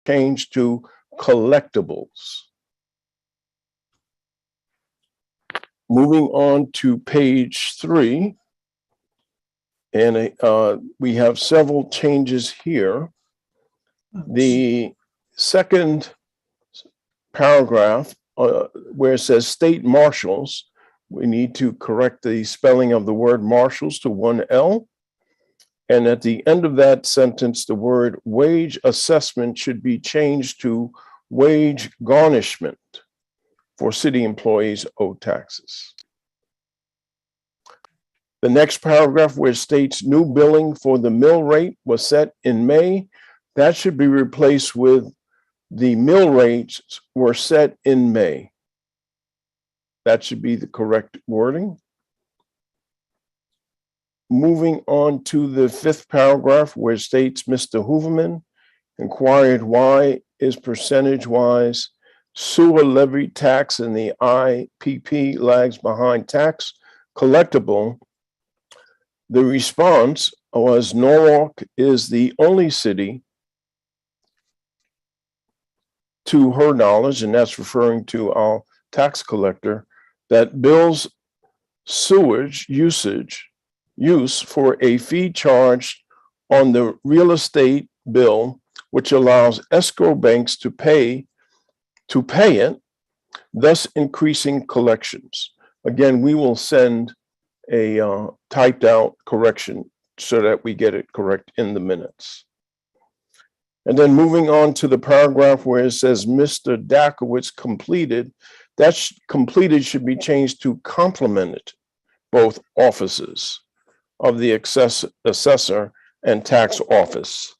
changed to collectibles. Moving on to page 3, and we have several changes here. The second paragraph where it says state marshals, we need to correct the spelling of the word marshals to one L. And at the end of that sentence, the word wage assessment should be changed to wage garnishment for city employees owed taxes. The next paragraph where it states new billing for the mill rate was set in May, that should be replaced with the mill rates were set in May. That should be the correct wording. Moving on to the 5th paragraph where it states Mr. Hooverman inquired why is percentage-wise sewer levy tax in the IPP lags behind tax collectible. The response was Norwalk is the only city, to her knowledge, and that's referring to our tax collector, that bills sewage use for a fee charged on the real estate bill, which allows escrow banks to pay it, thus increasing collections. Again, we will send a typed out correction so that we get it correct in the minutes. And then moving on to the paragraph where it says Mr. Dakowitz completed, that completed should be changed to complemented both offices of the assessor and tax office.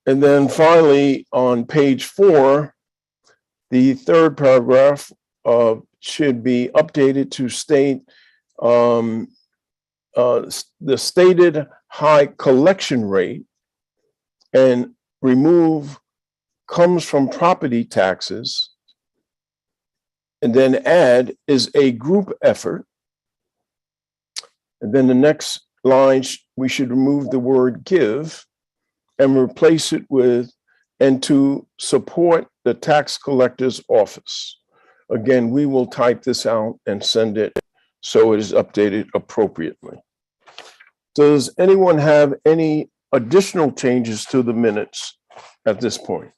And then finally, on page 4, the 3rd paragraph should be updated to state the stated high collection rate and remove comes from property taxes, and then add is a group effort. And then the next line, we should remove the word give and replace it with and to support the tax collector's office. Again, we will type this out and send it so it is updated appropriately. Does anyone have any additional changes to the minutes at this point?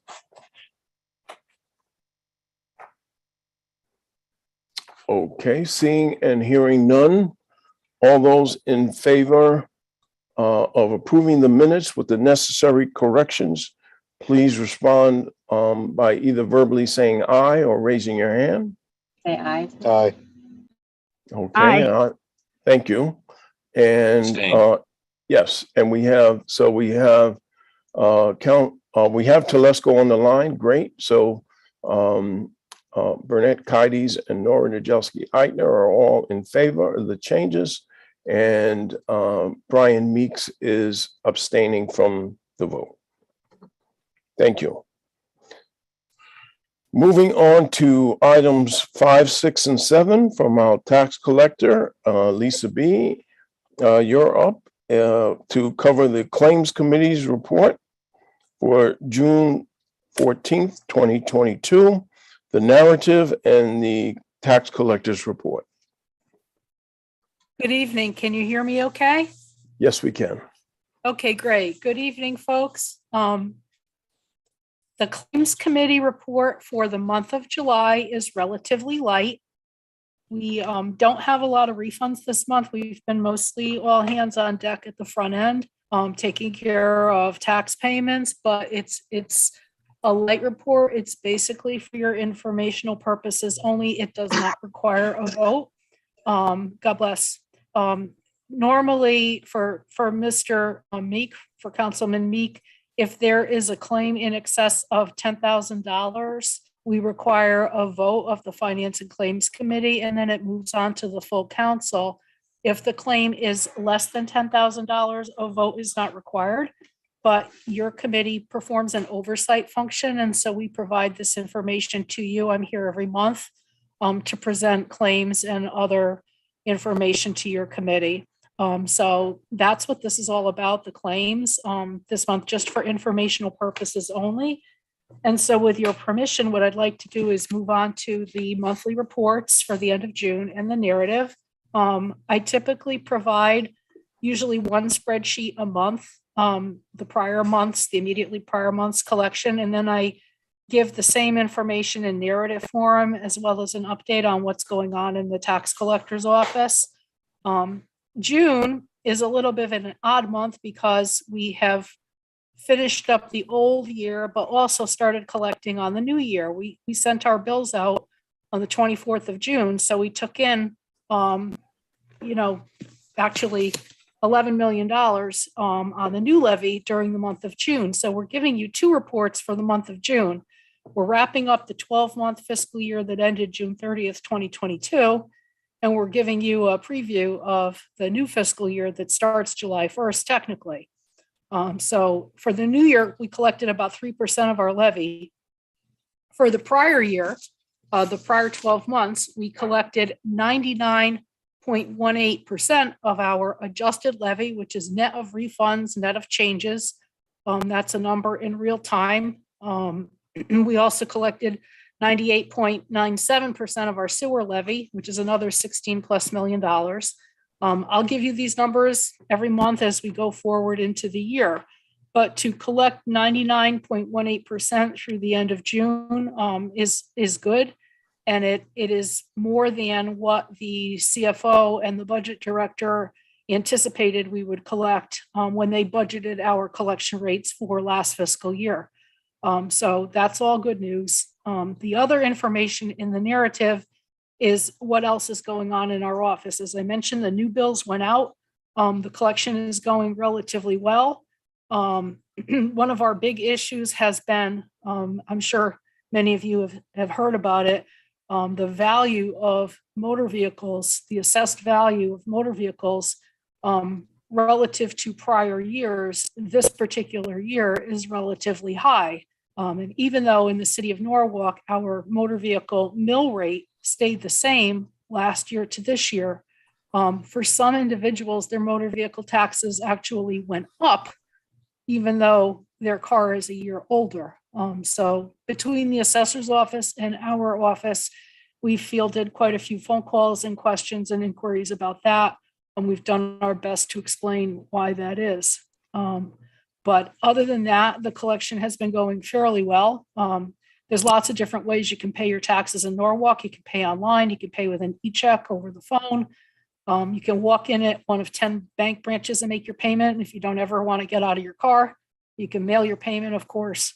Okay, seeing and hearing none, all those in favor of approving the minutes with the necessary corrections, please respond by either verbally saying aye or raising your hand. Say aye. Aye. Okay, thank you. And yes, and we have Telesco on the line. Great. So Burnett Kides and Nora Najelski-Eitner are all in favor of the changes, and Brian Meeks is abstaining from the vote. Thank you. Moving on to items 5, 6, and 7 from our tax collector, Lisa B. You're up to cover the Claims Committee's report for June 14th, 2022, the narrative, and the tax collector's report. Good evening. Can you hear me okay? Yes, we can. Okay, great. Good evening, folks. The Claims Committee report for the month of July is relatively light. We don't have a lot of refunds this month. We've been mostly all hands on deck at the front end, taking care of tax payments, but it's a light report. It's basically for your informational purposes only. It does not require a vote. God bless. Normally for Mr. Meek, for Councilman Meek, if there is a claim in excess of $10,000, we require a vote of the Finance and Claims Committee, and then it moves on to the full council. If the claim is less than $10,000, a vote is not required, but your committee performs an oversight function, and so we provide this information to you. I'm here every month to present claims and other information to your committee. So that's what this is all about, the claims, this month, just for informational purposes only. And so with your permission, what I'd like to do is move on to the monthly reports for the end of June and the narrative. I typically provide usually one spreadsheet a month, the prior months, the immediately prior month's collection, and then I give the same information in narrative form as well as an update on what's going on in the tax collector's office. June is a little bit of an odd month because we have finished up the old year, but also started collecting on the new year. We sent our bills out on the 24th of June. So we took in, actually $11 million on the new levy during the month of June. So we're giving you two reports for the month of June. We're wrapping up the 12-month fiscal year that ended June 30th, 2022. And we're giving you a preview of the new fiscal year that starts July 1st, technically. So for the new year, we collected about 3% of our levy. For the prior year, the prior 12 months, we collected 99.18% of our adjusted levy, which is net of refunds, net of changes. That's a number in real time. We also collected 98.97% of our sewer levy, which is another $16+ million. I'll give you these numbers every month as we go forward into the year. But to collect 99.18% through the end of June is good. And it is more than what the CFO and the budget director anticipated we would collect when they budgeted our collection rates for last fiscal year. So that's all good news. The other information in the narrative is what else is going on in our office. As I mentioned, the new bills went out. The collection is going relatively well. One of our big issues has been, I'm sure many of you have heard about it, the value of motor vehicles, the assessed value of motor vehicles relative to prior years. This particular year is relatively high. And even though in the city of Norwalk, our motor vehicle mill rate stayed the same last year to this year, for some individuals, their motor vehicle taxes actually went up, even though their car is a year older. So between the assessor's office and our office, we fielded quite a few phone calls and questions and inquiries about that. And we've done our best to explain why that is. But other than that, the collection has been going fairly well. There's lots of different ways you can pay your taxes in Norwalk. You can pay online, you can pay with an e-check over the phone. You can walk in at one of 10 bank branches and make your payment. And if you don't ever want to get out of your car, you can mail your payment, of course.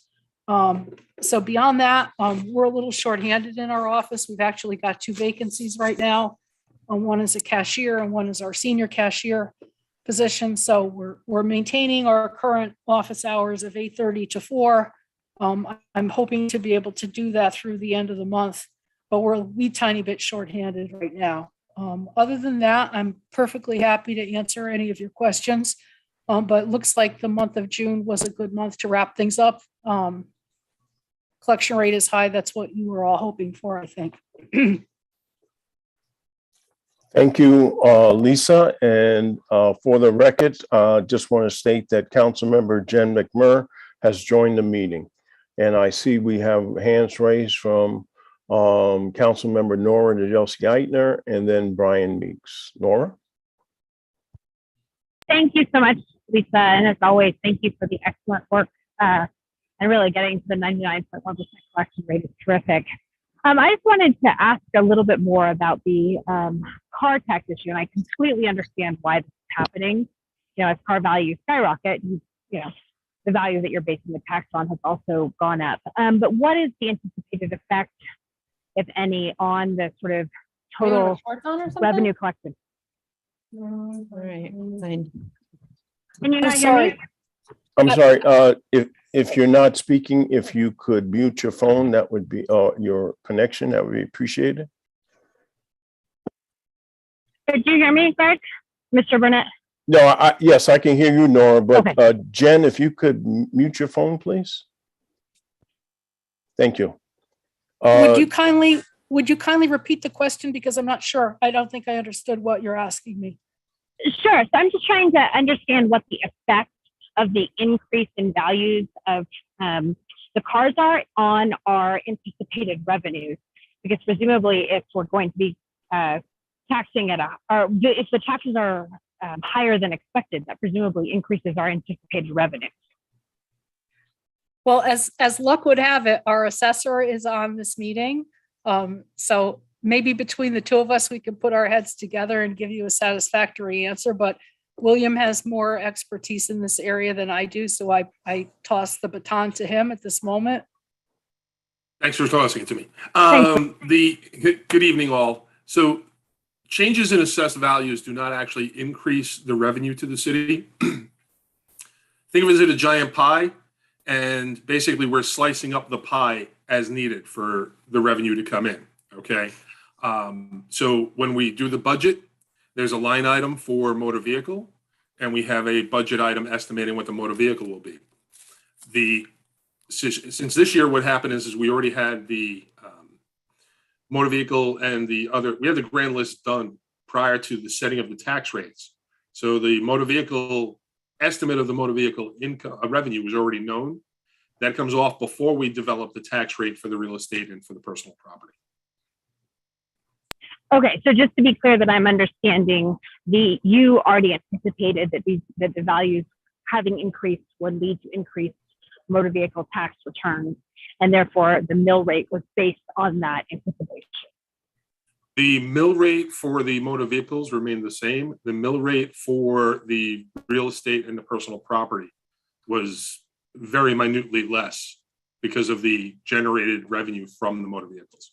So beyond that, we're a little shorthanded in our office. We've actually got 2 vacancies right now. One is a cashier and one is our senior cashier position. So we're maintaining our current office hours of 8:30 to 4. I'm hoping to be able to do that through the end of the month, but we're a wee tiny bit shorthanded right now. Other than that, I'm perfectly happy to answer any of your questions. But it looks like the month of June was a good month to wrap things up. Collection rate is high. That's what you were all hoping for, I think. Thank you, Lisa. And for the record, just want to state that Councilmember Jen McMurr has joined the meeting. And I see we have hands raised from Councilmember Nora Nadelsky-Eitner and then Brian Meeks. Nora? Thank you so much, Lisa. And as always, thank you for the excellent work and really getting to the 99.1% collection rate is terrific. I just wanted to ask a little bit more about the car tax issue, and I completely understand why this is happening. As car values skyrocket, the value that you're basing the tax on has also gone up. But what is the anticipated effect, if any, on the sort of total revenue collected? All right, fine. Can you not hear Sorry. me? I'm sorry, if you're not speaking, if you could mute your phone, that would be your connection, that would be appreciated. Did you hear me, Greg? Mr. Burnett? No, yes, I can hear you, Nora, but Okay. Jen, if you could mute your phone, please. Thank you. Would you kindly repeat the question, because I'm not sure. I don't think I understood what you're asking me. Sure. So I'm just trying to understand what the effect of the increase in values of the cars are on our anticipated revenues. Because presumably, if we're going to be taxing at or if the taxes are higher than expected, that presumably increases our anticipated revenue. Well, as luck would have it, our assessor is on this meeting. So maybe between the two of us, we can put our heads together and give you a satisfactory answer. But William has more expertise in this area than I do. So I toss the baton to him at this moment. Thanks for tossing it to me. Good evening, all. So changes in assessed values do not actually increase the revenue to the city. Think of it as a giant pie, and basically we're slicing up the pie as needed for the revenue to come in, okay? So when we do the budget, there's a line item for motor vehicle, and we have a budget item estimating what the motor vehicle will be. Since this year, what happened is we already had the motor vehicle and we had the grand list done prior to the setting of the tax rates. So the motor vehicle estimate of the motor vehicle income revenue was already known. That comes off before we develop the tax rate for the real estate and for the personal property. Okay, so just to be clear that I'm understanding, you already anticipated that the values having increased would lead to increased motor vehicle tax returns, and therefore the mill rate was based on that anticipation. The mill rate for the motor vehicles remained the same. The mill rate for the real estate and the personal property was very minutely less because of the generated revenue from the motor vehicles.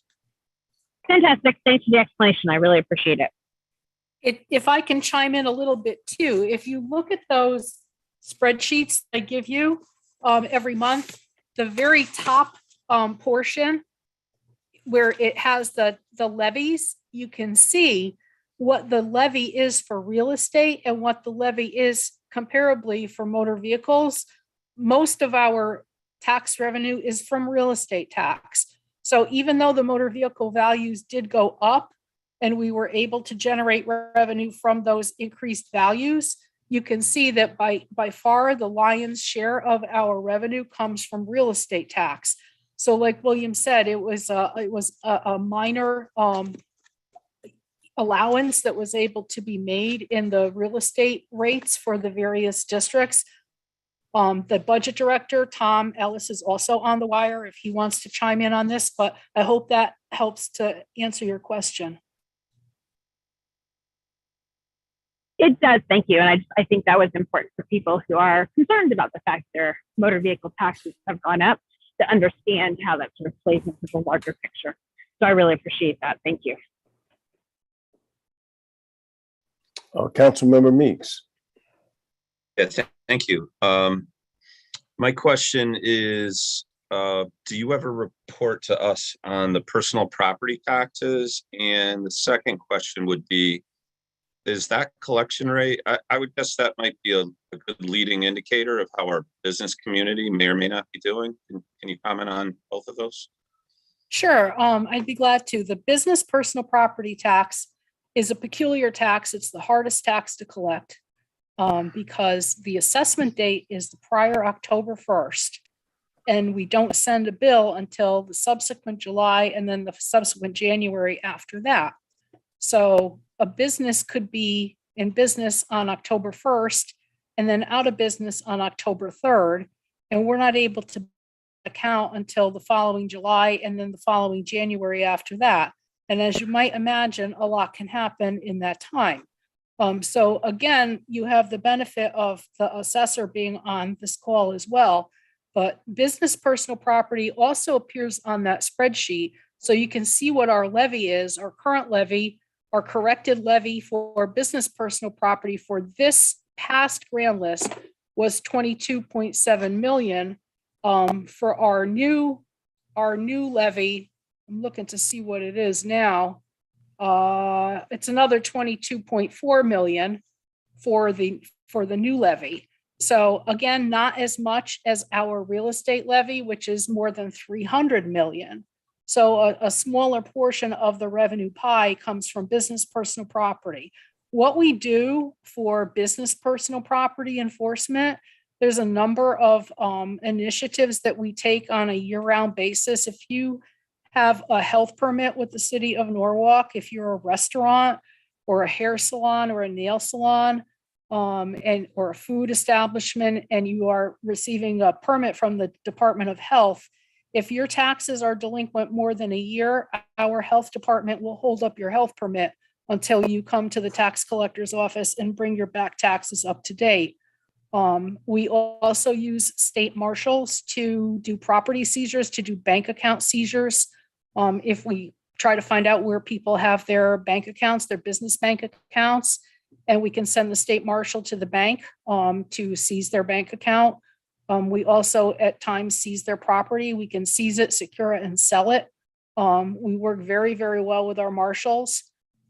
Fantastic. Thanks for the explanation. I really appreciate it. If I can chime in a little bit too, if you look at those spreadsheets I give you every month, the very top portion where it has the levies, you can see what the levy is for real estate and what the levy is comparably for motor vehicles. Most of our tax revenue is from real estate tax. So even though the motor vehicle values did go up and we were able to generate revenue from those increased values, you can see that by far the lion's share of our revenue comes from real estate tax. So like William said, it was a minor allowance that was able to be made in the real estate rates for the various districts. The budget director, Tom Ellis, is also on the wire if he wants to chime in on this, but I hope that helps to answer your question. It does, thank you. And I think that was important for people who are concerned about the fact their motor vehicle taxes have gone up to understand how that sort of plays into the larger picture. So I really appreciate that. Thank you. Councilmember Meeks. Yeah, thank you. My question is, do you ever report to us on the personal property taxes? And the second question would be, is that collection rate? I would guess that might be a good leading indicator of how our business community may or may not be doing. Can you comment on both of those? Sure, I'd be glad to. The business personal property tax is a peculiar tax. It's the hardest tax to collect because the assessment date is the prior October 1st. And we don't send a bill until the subsequent July and then the subsequent January after that. So a business could be in business on October 1st and then out of business on October 3rd. And we're not able to account until the following July and then the following January after that. And as you might imagine, a lot can happen in that time. So again, you have the benefit of the assessor being on this call as well. But business personal property also appears on that spreadsheet. So you can see what our levy is, our current levy, our corrected levy for business personal property for this past grand list was 22.7 million. For our new levy, I'm looking to see what it is now. It's another 22.4 million for the new levy. So again, not as much as our real estate levy, which is more than 300 million. So a smaller portion of the revenue pie comes from business personal property. What we do for business personal property enforcement, there's a number of initiatives that we take on a year-round basis. If you have a health permit with the city of Norwalk, if you're a restaurant or a hair salon or a nail salon, or a food establishment, and you are receiving a permit from the Department of Health, if your taxes are delinquent more than a year, our health department will hold up your health permit until you come to the tax collector's office and bring your back taxes up to date. We also use state marshals to do property seizures, to do bank account seizures. If we try to find out where people have their bank accounts, their business bank accounts, and we can send the state marshal to the bank to seize their bank account. We also at times seize their property. We can seize it, secure it, and sell it. We work very, very well with our marshals.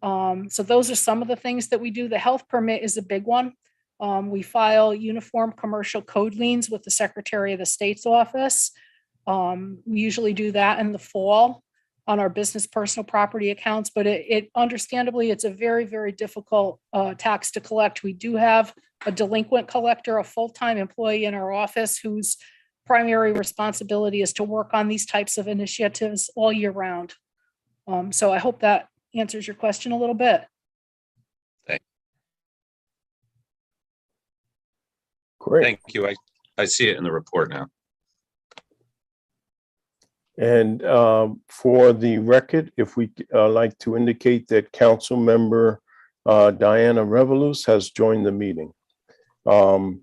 So those are some of the things that we do. The health permit is a big one. We file uniform commercial code liens with the Secretary of the State's office. We usually do that in the fall on our business personal property accounts, but it understandably, it's a very, very difficult tax to collect. We do have a delinquent collector, a full-time employee in our office whose primary responsibility is to work on these types of initiatives all year round. So I hope that answers your question a little bit. Great. Thank you. I see it in the report now. And for the record, if we like to indicate that Council Member Diana Revolus has joined the meeting. One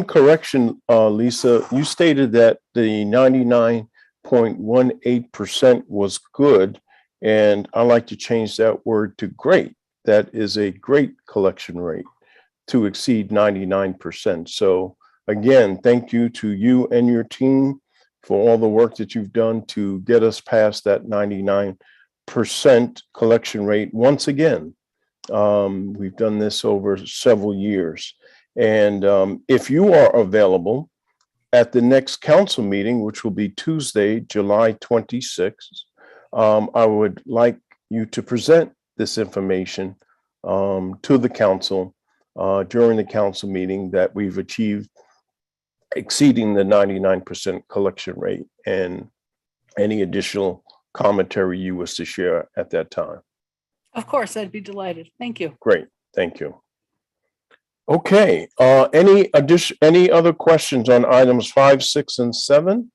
correction, Lisa, you stated that the 99.18% was good, and I like to change that word to great. That is a great collection rate to exceed 99%. So again, thank you to you and your team for all the work that you've done to get us past that 99% collection rate. Once again, we've done this over several years. And if you are available at the next council meeting, which will be Tuesday, July 26th, I would like you to present this information to the council during the council meeting that we've achieved exceeding the 99% collection rate, and any additional commentary you wish to share at that time. Of course, I'd be delighted. Thank you. Great, thank you. Okay, any other questions on items 5, 6, and 7?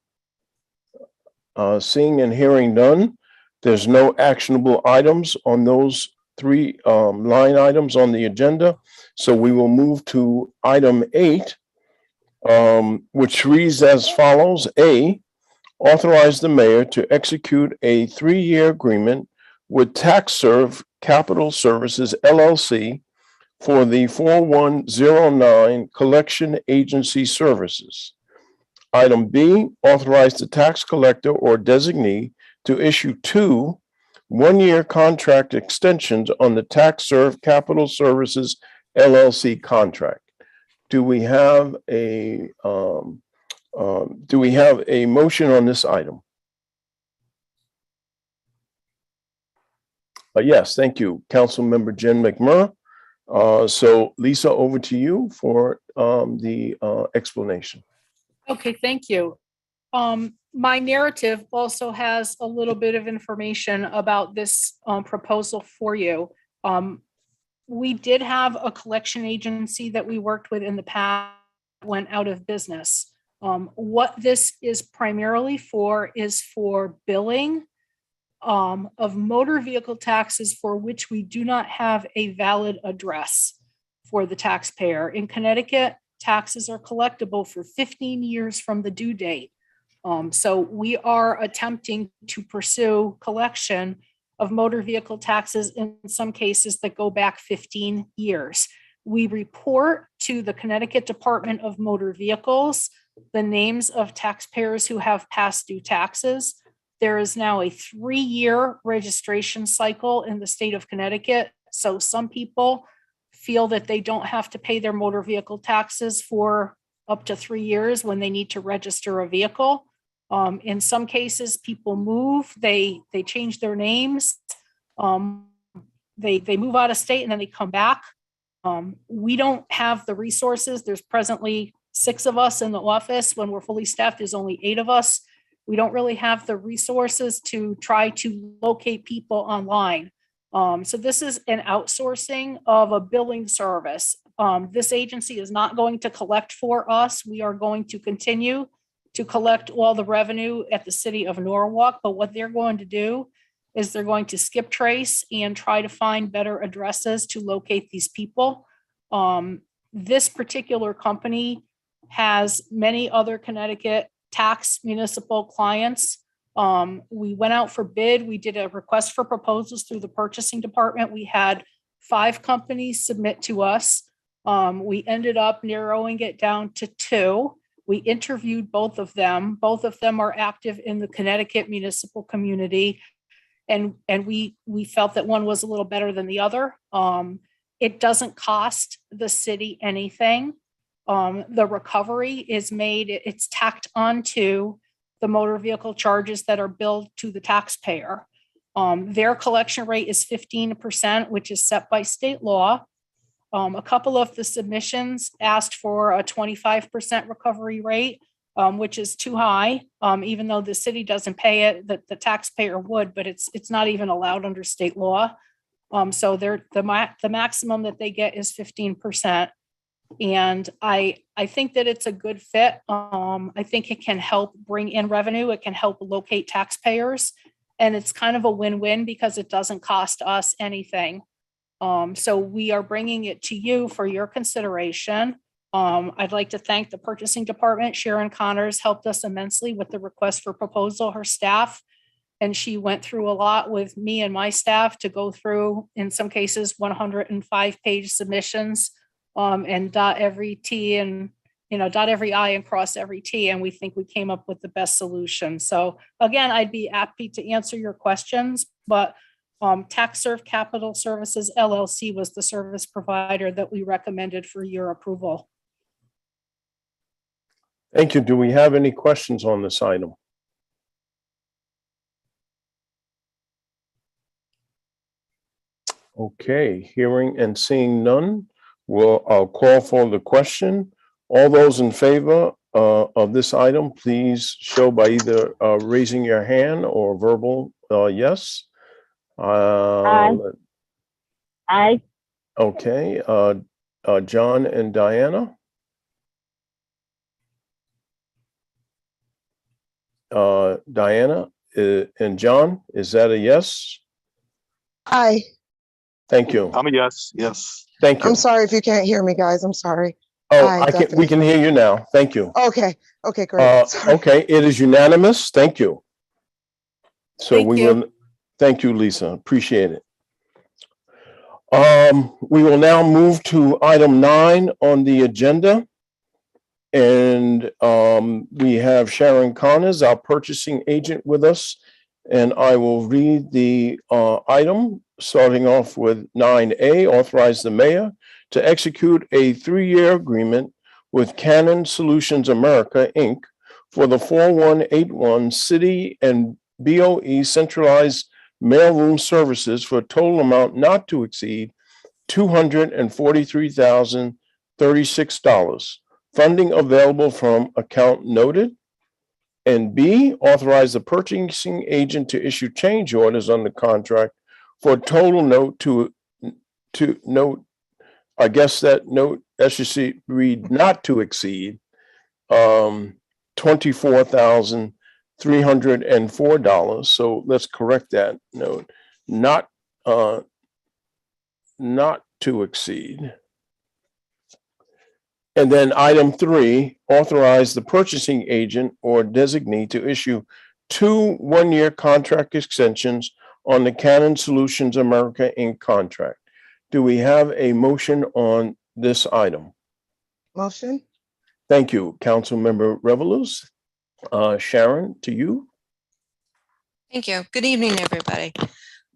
Seeing and hearing none, there's no actionable items on those 3 line items on the agenda. So we will move to item 8, which reads as follows. A, authorize the mayor to execute a 3-year agreement with TaxServe Capital Services LLC for the 4109 collection agency services. Item B, authorize the tax collector or designee to issue 2 one-year contract extensions on the TaxServe Capital Services LLC contract. Do we have a motion on this item? Yes, thank you, Councilmember Jen McMurray. So Lisa, over to you for the explanation. Okay, thank you. My narrative also has a little bit of information about this proposal for you. We did have a collection agency that we worked with in the past, went out of business. What this is primarily for is for billing of motor vehicle taxes for which we do not have a valid address for the taxpayer. In Connecticut, taxes are collectible for 15 years from the due date. So we are attempting to pursue collection of motor vehicle taxes in some cases that go back 15 years. We report to the Connecticut Department of Motor Vehicles the names of taxpayers who have past due taxes. There is now a 3-year registration cycle in the state of Connecticut. So some people feel that they don't have to pay their motor vehicle taxes for up to 3 years when they need to register a vehicle. In some cases, people move, they change their names. they move out of state and then they come back. We don't have the resources. There's presently 6 of us in the office. When we're fully staffed, there's only 8 of us. We don't really have the resources to try to locate people online. So this is an outsourcing of a billing service. This agency is not going to collect for us. We are going to continue to collect all the revenue at the city of Norwalk, but what they're going to do is they're going to skip trace and try to find better addresses to locate these people. This particular company has many other Connecticut tax municipal clients. We went out for bid. We did a request for proposals through the purchasing department. We had 5 companies submit to us. We ended up narrowing it down to 2. We interviewed both of them. Both of them are active in the Connecticut municipal community. And we felt that one was a little better than the other. It doesn't cost the city anything. The recovery is made, it's tacked onto the motor vehicle charges that are billed to the taxpayer. Their collection rate is 15%, which is set by state law. A couple of the submissions asked for a 25% recovery rate, which is too high, even though the city doesn't pay it, the taxpayer would, but it's not even allowed under state law. So the maximum that they get is 15%. And I think that it's a good fit. I think it can help bring in revenue. It can help locate taxpayers. And it's kind of a win-win because it doesn't cost us anything. So we are bringing it to you for your consideration. I'd like to thank the purchasing department. Sharon Connors helped us immensely with the request for proposal, her staff. And she went through a lot with me and my staff to go through, in some cases, 105-page submissions and dot every T and, dot every I and cross every T. And we think we came up with the best solution. So again, I'd be happy to answer your questions, but TaxServe Capital Services LLC was the service provider that we recommended for your approval. Thank you. Do we have any questions on this item? Okay, hearing and seeing none, I'll call for the question. All those in favor of this item, please show by either raising your hand or verbal yes. Aye. Okay, John and Diana. Diana and John, is that a yes? Aye. Thank you. I'm a yes, yes. Thank you. I'm sorry if you can't hear me, guys. I'm sorry. Oh, Aye, we can hear you now. Thank you. Okay. Okay, great. Sorry. Okay, it is unanimous. Thank you. So Thank we you. will, thank you, Lisa. Appreciate it. We will now move to item 9 on the agenda. And we have Sharon Connors, our purchasing agent, with us. And I will read the item, starting off with 9A, authorize the mayor to execute a 3-year agreement with Canon Solutions America, Inc. for the 4181 city and BOE centralized mailroom services for a total amount not to exceed $243,036. Funding available from account noted. And B, authorize the purchasing agent to issue change orders on the contract for a total note to note, I guess that note, that should read not to exceed $24,304. So let's correct that note. Not to exceed. And then item 3, authorize the purchasing agent or designee to issue 2 one-year contract extensions on the Canon Solutions America Inc. contract. Do we have a motion on this item? Motion? Thank you, Councilmember Revelous. Sharon, to you. Thank you. Good evening, everybody.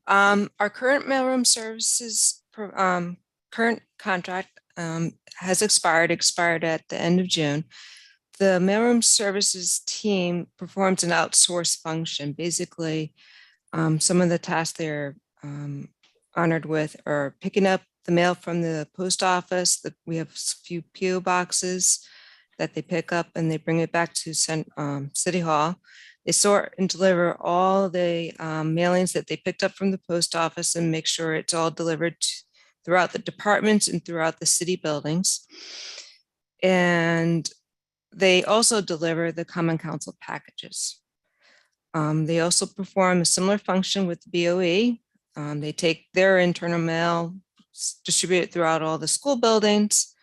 Our current mailroom services, current contract has expired at the end of June. The mailroom services team performs an outsourced function. Basically, some of the tasks they're honored with are picking up the mail from the post office. We have a few PO boxes that they pick up and they bring it back to City Hall. They sort and deliver all the mailings that they picked up from the post office and make sure it's all delivered throughout the departments and throughout the city buildings. And they also deliver the Common Council packages. They also perform a similar function with the BOE. They take their internal mail, distribute it throughout all the school buildings,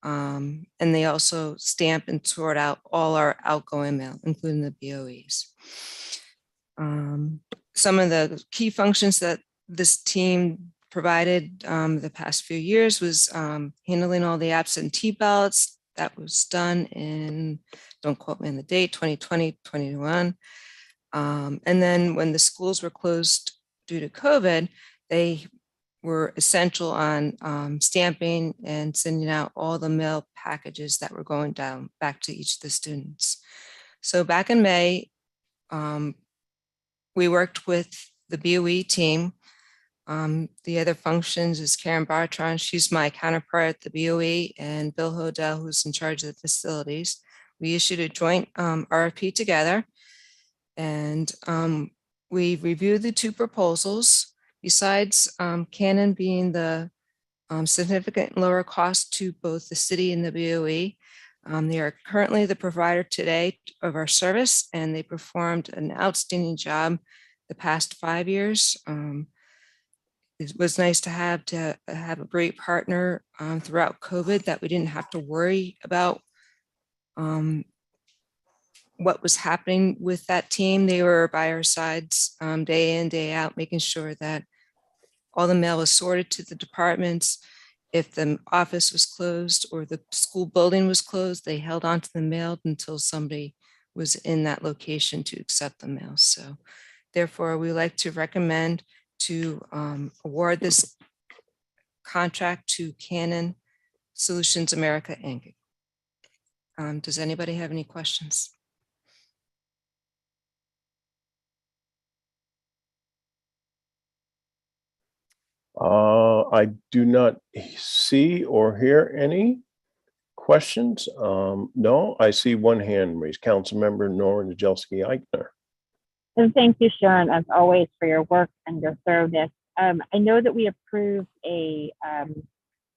and they also stamp and sort out all our outgoing mail, including the BOEs. Some of the key functions that this team provided the past few years was handling all the absentee ballots. That was done in, don't quote me on the date, 2020, 21. And then when the schools were closed due to COVID, they were essential on stamping and sending out all the mail packages that were going down back to each of the students. So back in May, we worked with the BOE team. The other functions is Karen Bartron. She's my counterpart at the BOE, and Bill Hodel, who's in charge of the facilities. We issued a joint RFP together, and we reviewed the two proposals. Besides Canon being the significant lower cost to both the city and the BOE, they are currently the provider today of our service, and they performed an outstanding job the past 5 years. It was nice to have a great partner throughout COVID that we didn't have to worry about what was happening with that team. They were by our sides day in, day out, making sure that all the mail was sorted to the departments. If the office was closed or the school building was closed, they held on to the mail until somebody was in that location to accept the mail. So therefore, we like to recommend to award this contract to Canon Solutions America, Inc. Does anybody have any questions? I do not see or hear any questions. No, I see one hand raised. Councilmember Nora Najelski-Eichner. And thank you, Sharon, as always, for your work and your service. I know that we approved a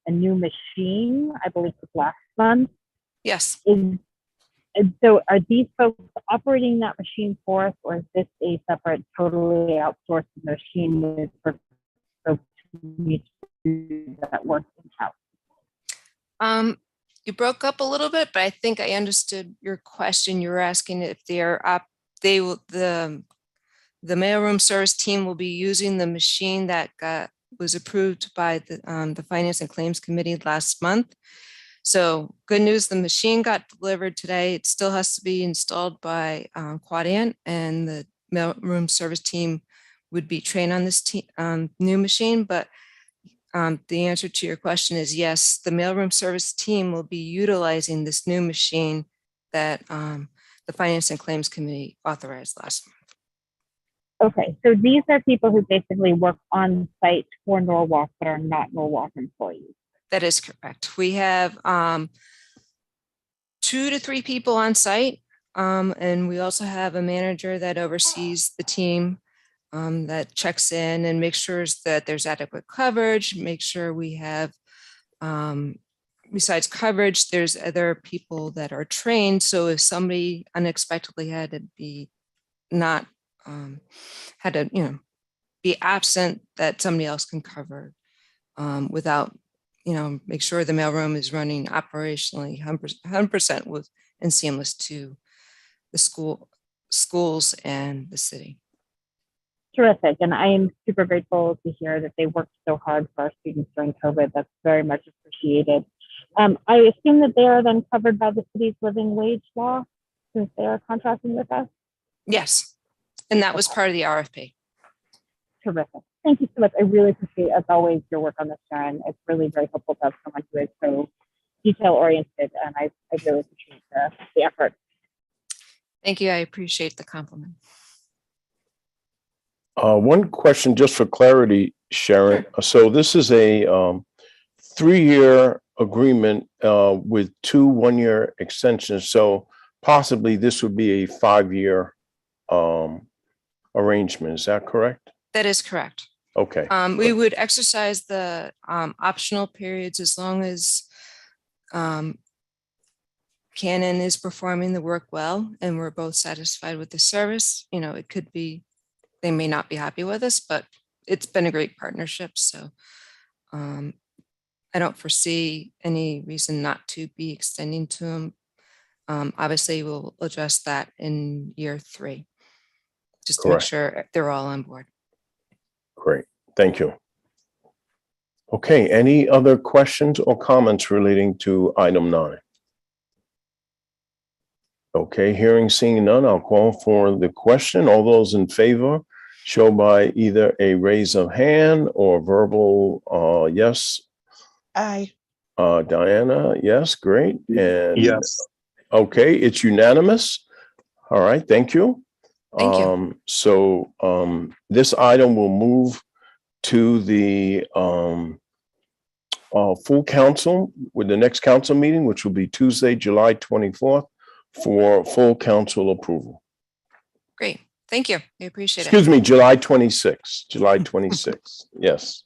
new machine, I believe it was last month. Yes. And so are these folks operating that machine for us, or is this a separate, totally outsourced machine with folks that work in-house? You broke up a little bit, but I think I understood your question. You were asking if the mailroom service team will be using the machine that was approved by the Finance and Claims Committee last month. So good news, the machine got delivered today. It still has to be installed by Quadient, and the mailroom service team would be trained on this new machine. But the answer to your question is yes, the mailroom service team will be utilizing this new machine that the Finance and Claims Committee authorized last month. Okay, so these are people who basically work on site for Norwalk but are not Norwalk employees. That is correct. We have 2 to 3 people on site, and we also have a manager that oversees the team that checks in and makes sure that there's adequate coverage, make sure we have, besides coverage, there's other people that are trained. So if somebody unexpectedly had to be not, had to, be absent, that somebody else can cover without, make sure the mailroom is running operationally 100% with and seamless to the schools and the city. Terrific. And I am super grateful to hear that they worked so hard for our students during COVID. That's very much appreciated. I assume that they are then covered by the city's living wage law since they are contracting with us? Yes. And that was part of the RFP. Terrific. Thank you so much. I really appreciate, as always, your work on this, Sharon. It's really very helpful to have someone who is so detail-oriented, and I really appreciate the effort. Thank you. I appreciate the compliment. One question just for clarity, Sharon. So this is a 3-year agreement with 2 1-year extensions. So possibly this would be a 5-year arrangement. Is that correct? That is correct. Okay. We would exercise the optional periods as long as Canon is performing the work well and we're both satisfied with the service. You know, it could be, they may not be happy with us, but it's been a great partnership. So I don't foresee any reason not to be extending to them. Obviously, we'll address that in year 3, just to make Correct. sure they're all on board. Great. Thank you. Okay. Any other questions or comments relating to item 9? Okay. Hearing, seeing none, I'll call for the question. All those in favor show by either a raise of hand or verbal yes. Aye. Diana, yes, great. And Yes. okay, it's unanimous. All right, thank you. Thank you. So this item will move to the full council with the next council meeting, which will be Tuesday, July 24th, for full council approval. Great. Thank you. We appreciate it. Excuse me, July 26th, July 26th. Yes.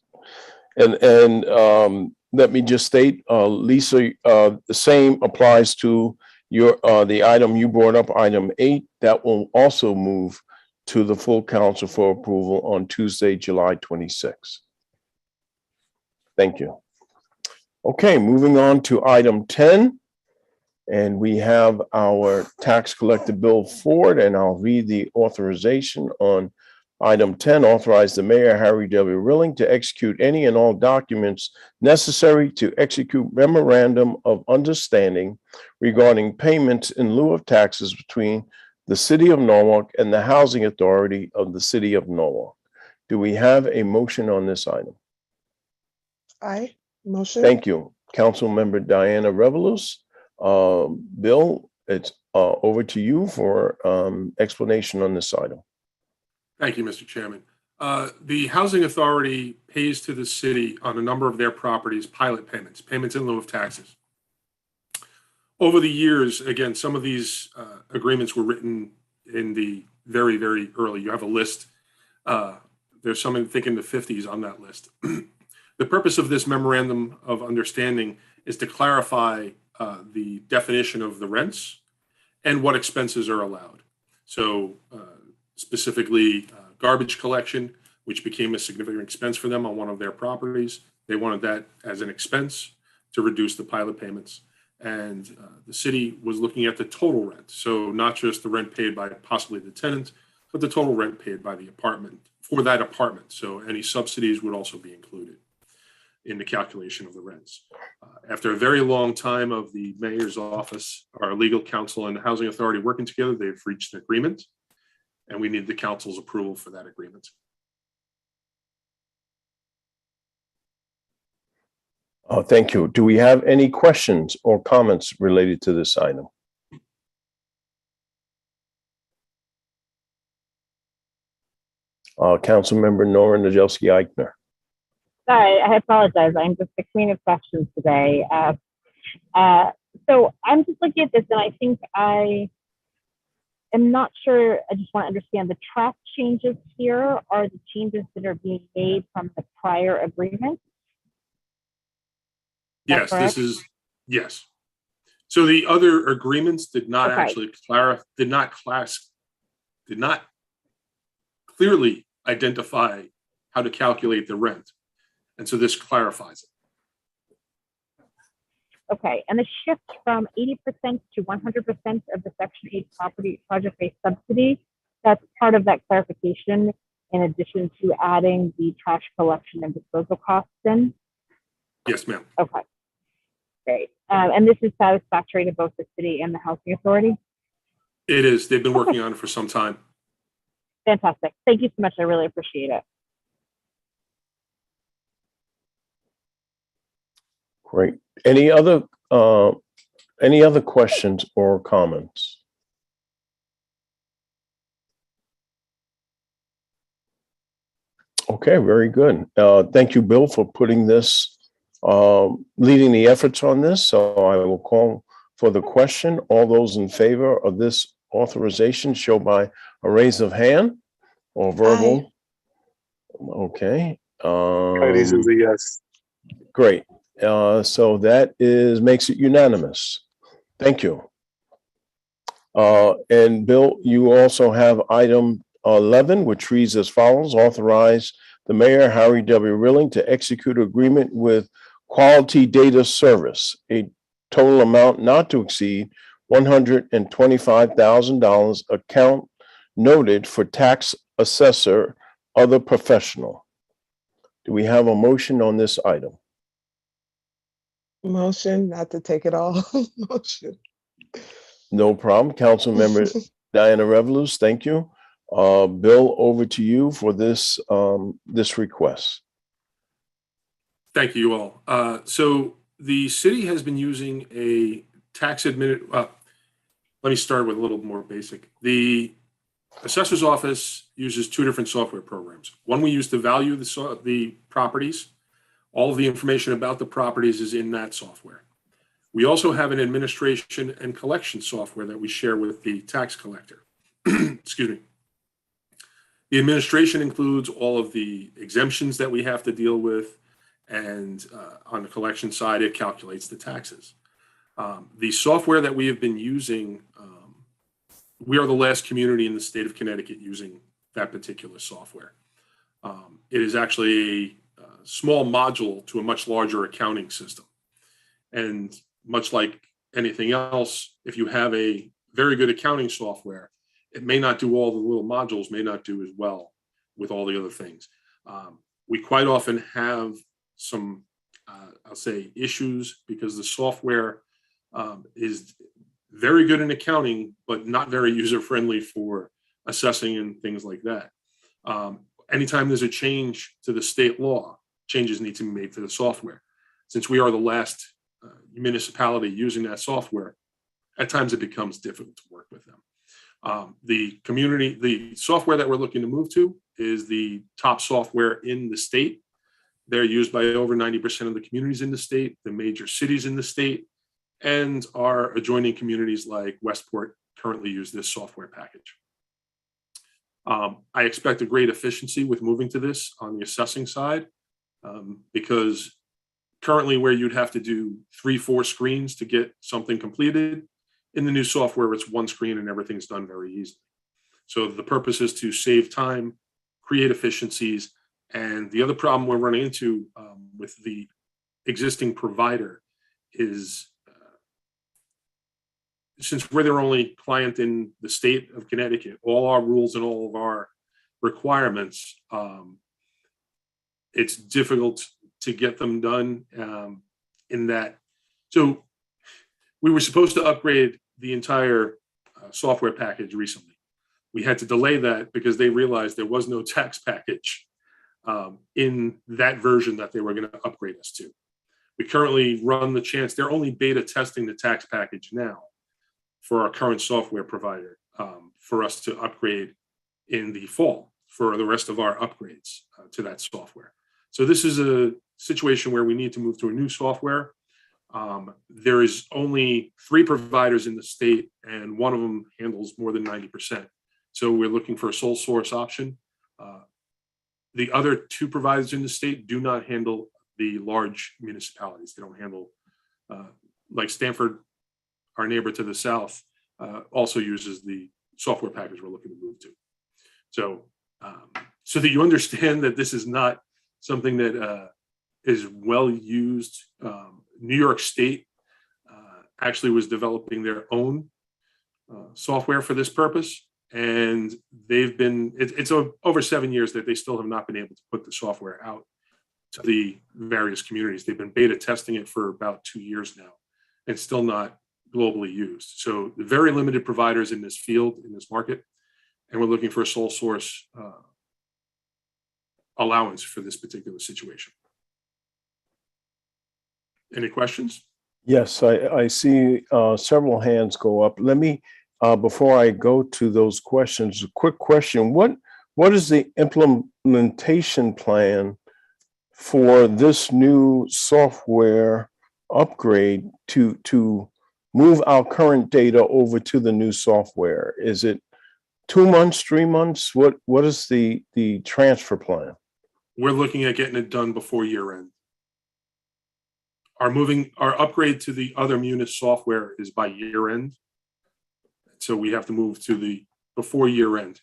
And let me just state, Lisa, the same applies to your, the item you brought up, item 8, that will also move to the full council for approval on Tuesday, July 26th. Thank you. Okay, moving on to item 10. And we have our tax collector Bill Ford, and I'll read the authorization on item 10. Authorize the mayor, Harry W. Rilling, to execute any and all documents necessary to execute memorandum of understanding regarding payments in lieu of taxes between the city of Norwalk and the Housing Authority of the city of Norwalk. Do we have a motion on this item? Aye. Motion. Thank you. Councilmember Diana Revelous. Bill, it's over to you for explanation on this item. Thank you, Mr. Chairman. The Housing Authority pays to the city on a number of their properties pilot payments, payments in lieu of taxes. Over the years, again, some of these agreements were written in the very, very early. You have a list. There's some, I think, in the 50s on that list. The purpose of this memorandum of understanding is to clarify the definition of the rents and what expenses are allowed. So specifically garbage collection, which became a significant expense for them on one of their properties. They wanted that as an expense to reduce the pilot payments. And the city was looking at the total rent. So not just the rent paid by possibly the tenant, but the total rent paid by the apartment for that apartment. So any subsidies would also be included in the calculation of the rents. After a very long time of the mayor's office, our legal counsel and the housing authority working together, they've reached an agreement, and we need the council's approval for that agreement. Thank you. Do we have any questions or comments related to this item? Councilmember Nora Najelski-Eichner. Sorry, I apologize. I'm just the queen of questions today. So I'm just looking at this and I think I am not sure. I just want to understand the track changes here are the changes that are being made from the prior agreement. Yes, this is, yes. So the other agreements did not actually did not clearly identify how to calculate the rent. And so this clarifies it. Okay, and the shift from 80% to 100% of the Section 8 property project-based subsidy, that's part of that clarification in addition to adding the trash collection and disposal costs in? Yes, ma'am. Okay, great. And this is satisfactory to both the city and the housing authority? It is. They've been working on it for some time. Fantastic. Thank you so much. I really appreciate it. Great. Any other questions or comments? Okay, very good. Thank you, Bill, for putting this, leading the efforts on this. So I will call for the question. All those in favor of this authorization show by a raise of hand or verbal. Okay. Heidi's is a yes. Great. So that makes it unanimous. Thank you. And Bill, you also have item 11, which reads as follows: authorize the mayor, Harry W. Rilling, to execute agreement with Quality Data Service, a total amount not to exceed $125,000, account noted for tax assessor, other professional. Do we have a motion on this item? Motion not to take it all. Motion. No problem. Councilmember Diana Revelous, thank you. Bill, over to you for this, this request. Thank you all. So the city has been using a tax let me start with a little more basic. The assessor's office uses two different software programs. One we use to value the properties. All of the information about the properties is in that software. We also have an administration and collection software that we share with the tax collector. Excuse me. The administration includes all of the exemptions that we have to deal with, and on the collection side, it calculates the taxes. The software that we have been using, we are the last community in the state of Connecticut using that particular software. It is actually a small module to a much larger accounting system. And much like anything else, if you have a very good accounting software, it may not do all the little modules, may not do as well with all the other things. We quite often have some, I'll say, issues because the software is very good in accounting, but not very user-friendly for assessing and things like that. Anytime there's a change to the state law, changes need to be made to the software. Since we are the last municipality using that software, at times it becomes difficult to work with them. The software that we're looking to move to is the top software in the state. They're used by over 90% of the communities in the state, the major cities in the state, and our adjoining communities like Westport currently use this software package. I expect a great efficiency with moving to this on the assessing side, because currently where you'd have to do 3-4 screens to get something completed, in the new software, it's one screen and everything's done very easily. So the purpose is to save time, create efficiencies. And the other problem we're running into with the existing provider is since we're their only client in the state of Connecticut, all our rules and all of our requirements, it's difficult to get them done in that. So we were supposed to upgrade the entire software package recently. We had to delay that because they realized there was no tax package in that version that they were going to upgrade us to. We currently run the chance, they're only beta testing the tax package now for our current software provider for us to upgrade in the fall for the rest of our upgrades to that software. So this is a situation where we need to move to a new software. There is only 3 providers in the state, and one of them handles more than 90%. So we're looking for a sole source option. The other 2 providers in the state do not handle the large municipalities. They don't handle, like Stanford, our neighbor to the south, also uses the software package we're looking to move to. So, so that you understand that this is not something that is well used. New York State actually was developing their own software for this purpose. And they've been, it's over 7 years that they still have not been able to put the software out to the various communities. They've been beta testing it for about 2 years now and still not globally used. So very limited providers in this field, in this market, and we're looking for a sole source allowance for this particular situation. Any questions? Yes, I see several hands go up. Let me, before I go to those questions, a quick question. What what is the implementation plan for this new software upgrade to move our current data over to the new software? Is it 2 months, 3 months? What is the transfer plan? We're looking at getting it done before year end. Our upgrade to the other Munis software is by year end. So we have to move to before year end.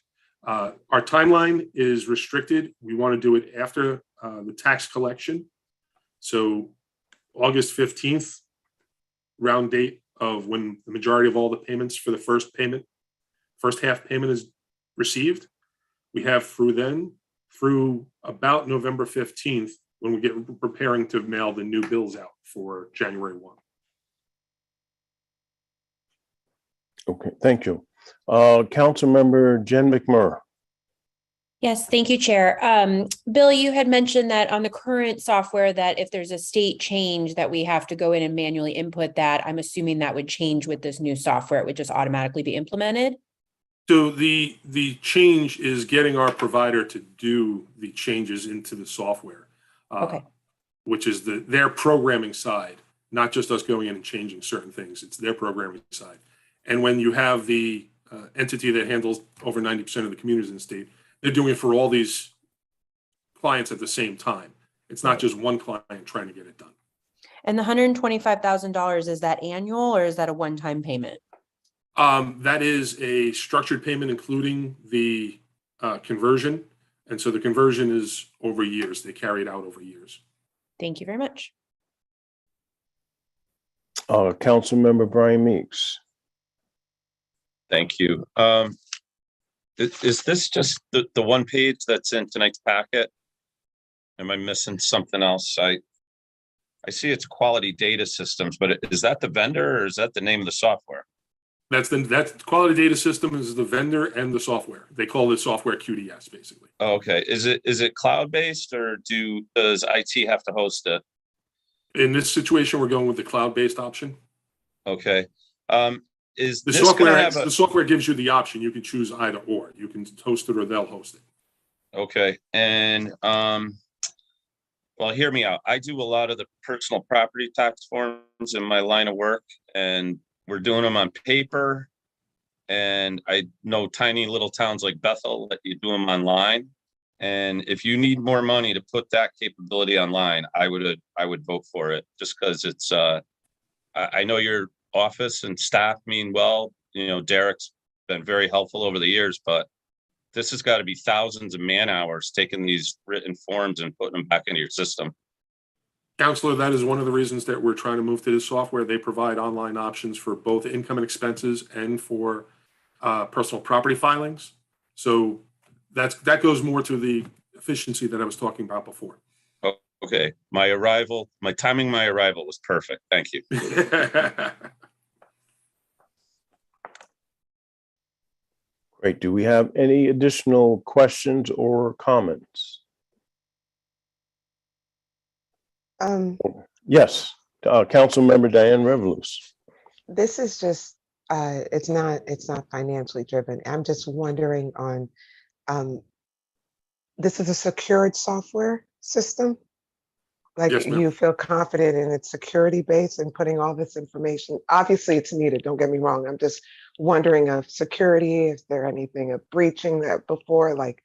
Our timeline is restricted. We want to do it after the tax collection. So August 15th, round date of when the majority of all the payments for the first half payment is received. We have through about November 15th, when we get preparing to mail the new bills out for January 1. Okay, thank you. Councilmember Jen McMurray. Yes, thank you, Chair. Bill, you had mentioned that on the current software that if there's a state change that we have to go in and manually input that, I'm assuming that would change with this new software. It would just automatically be implemented. So the change is getting our provider to do the changes into the software. Okay. Which is their programming side, not just us going in and changing certain things. It's their programming side. And when you have the entity that handles over 90% of the communities in the state, they're doing it for all these clients at the same time. It's not just one client trying to get it done. And the $125,000, is that annual or is that a one-time payment? That is a structured payment, including the conversion. And so the conversion is over years. They carry it out over years. Thank you very much. Councilmember Brian Meeks. Thank you. Is this just the one page that's in tonight's packet? Am I missing something else? I see it's Quality Data Systems, but is that the vendor or is that the name of the software? That's Quality Data System is the vendor and the software. They call the software QDS, basically. Okay. Is it cloud-based or does IT have to host it? In this situation, we're going with the cloud-based option. Okay. Is The this software gonna have the software gives you the option. You can choose either or. You can host it or they'll host it. Okay. And well, hear me out. I do a lot of the personal property tax forms in my line of work, and we're doing them on paper. And I know tiny little towns like Bethel let you do them online. And if you need more money to put that capability online, I would vote for it, just because it's I know your office and staff mean well. You know, Derek's been very helpful over the years, but this has got to be thousands of man hours taking these written forms and putting them back into your system. Counselor, that is one of the reasons that we're trying to move to this software. They provide online options for both income and expenses and for personal property filings. So that goes more to the efficiency that I was talking about before. Oh, okay. My timing was perfect. Thank you. Great. Do we have any additional questions or comments? Yes, Councilmember Diane Revolus. This is just, it's not financially driven. I'm just wondering on, this is a secured software system? Like, Yes, ma'am. you feel confident in its security base and putting all this information? Obviously, it's needed, don't get me wrong. I'm just wondering of security, is there anything of breaching that before? Like,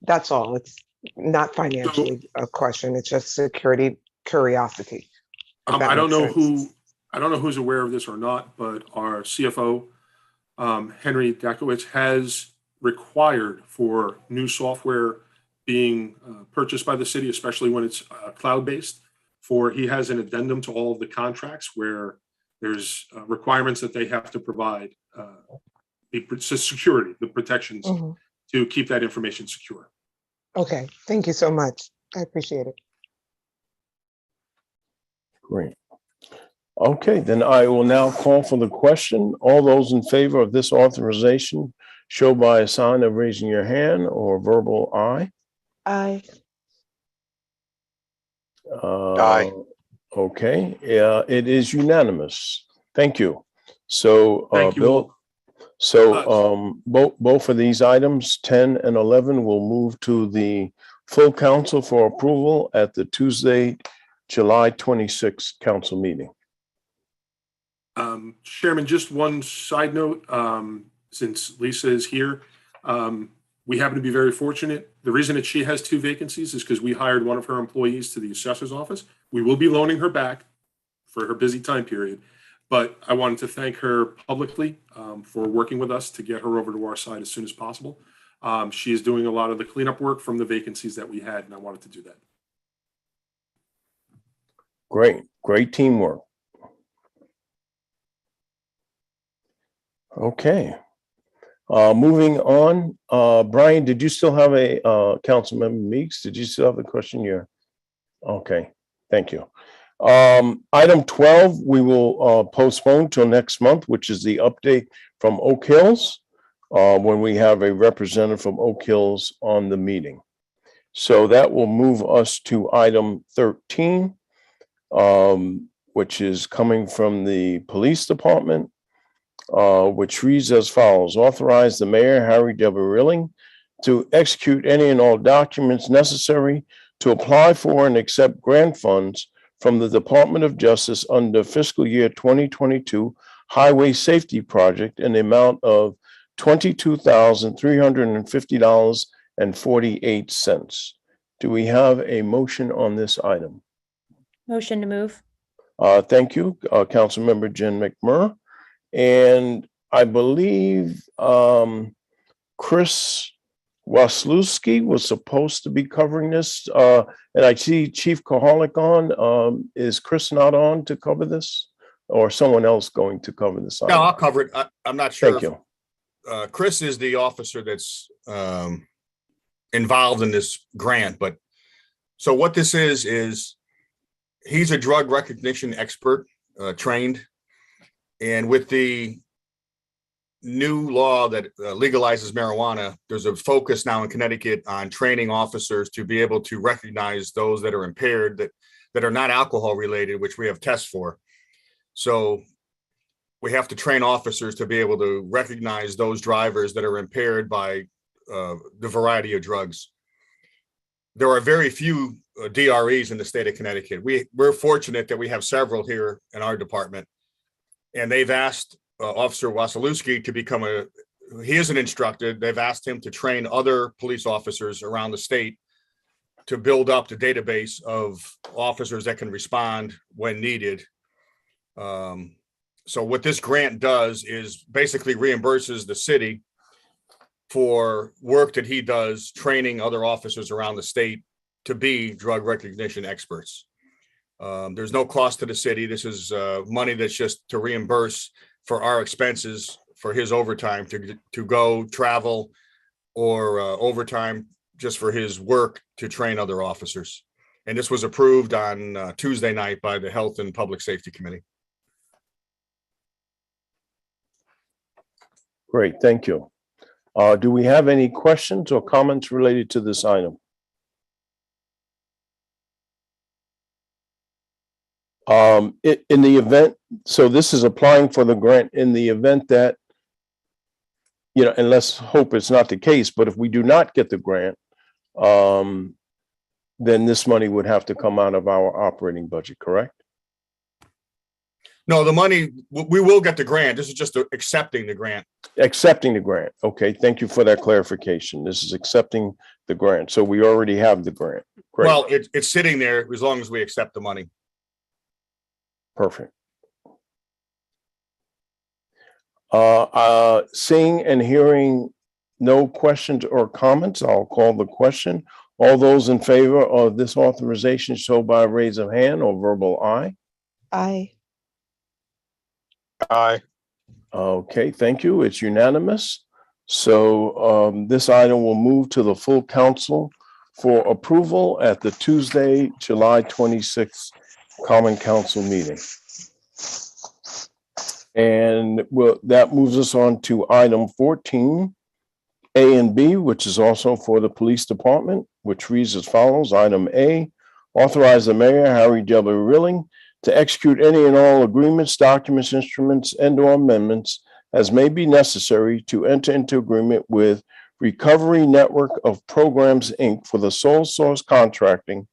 that's all. It's not financially a question. It's just security curiosity. I don't know who's aware of this or not, but our CFO, Henry Dakowitz, has required for new software being purchased by the city, especially when it's cloud-based. He has an addendum to all of the contracts where there's requirements that they have to provide the security, the protections to keep that information secure. Okay, thank you so much. I appreciate it. Great. Okay, then I will now call for the question. All those in favor of this authorization, show by a sign of raising your hand or verbal aye. Aye. Aye. Okay, it is unanimous. Thank you. So, Thank you Bill, all. So both of these items, 10 and 11, will move to the full council for approval at the Tuesday, July 26th council meeting. Chairman, just one side note, since Lisa is here, we happen to be very fortunate. The reason that she has 2 vacancies is because we hired one of her employees to the assessor's office. We will be loaning her back for her busy time period, but I wanted to thank her publicly for working with us to get her over to our side as soon as possible. She is doing a lot of the cleanup work from the vacancies that we had, and I wanted to do that. Great teamwork. Okay. Moving on, Brian, did you still have a, Councilmember Meeks? Did you still have a question here? Okay, thank you. Item 12, we will postpone till next month, which is the update from Oak Hills, when we have a representative from Oak Hills on the meeting. So that will move us to item 13, which is coming from the police department, which reads as follows: authorize the mayor, Harry W. Rilling, to execute any and all documents necessary to apply for and accept grant funds from the Department of Justice under fiscal year 2022 Highway Safety Project in the amount of $22,350.48. Do we have a motion on this item? Motion to move. Thank you, Councilmember Jen McMurray. And I believe Chris Waslewski was supposed to be covering this. And I see Chief Kohalik on. Is Chris not on to cover this? Or someone else going to cover this? No, I'll cover it. I'm not sure. Thank you. Chris is the officer that's involved in this grant, but so what this is he's a drug recognition expert, trained, and with the new law that legalizes marijuana, there's a focus now in Connecticut on training officers to be able to recognize those that are impaired, that are not alcohol related, which we have tests for. So we have to train officers to be able to recognize those drivers that are impaired by the variety of drugs. There are very few DREs in the state of Connecticut. We're fortunate that we have several here in our department, and they've asked Officer Wasilewski to become he is an instructor. They've asked him to train other police officers around the state to build up the database of officers that can respond when needed. So what this grant does is basically reimburses the city for work that he does training other officers around the state to be drug recognition experts. There's no cost to the city. This is money that's just to reimburse for our expenses for his overtime to go travel, or overtime just for his work to train other officers. And this was approved on Tuesday night by the Health and Public Safety Committee. Great, thank you. Do we have any questions or comments related to this item? In the event, so this is applying for the grant in the event that, and let's hope it's not the case, but if we do not get the grant, then this money would have to come out of our operating budget, correct? No, the money, we will get the grant. This is just accepting the grant. Accepting the grant. Okay, thank you for that clarification. This is accepting the grant. So we already have the grant. Great. Well, it's sitting there as long as we accept the money. Perfect. Seeing and hearing no questions or comments, I'll call the question. All those in favor of this authorization show by a raise of hand or verbal aye. Aye. Aye. Okay, thank you. It's unanimous. So this item will move to the full council for approval at the Tuesday, July 26th Common Council meeting. And that moves us on to item 14, A and B, which is also for the police department, which reads as follows. Item A, authorize the mayor, Harry W. Rilling, to execute any and all agreements, documents, instruments, and/or amendments as may be necessary to enter into agreement with Recovery Network of Programs, Inc. for the sole source contracting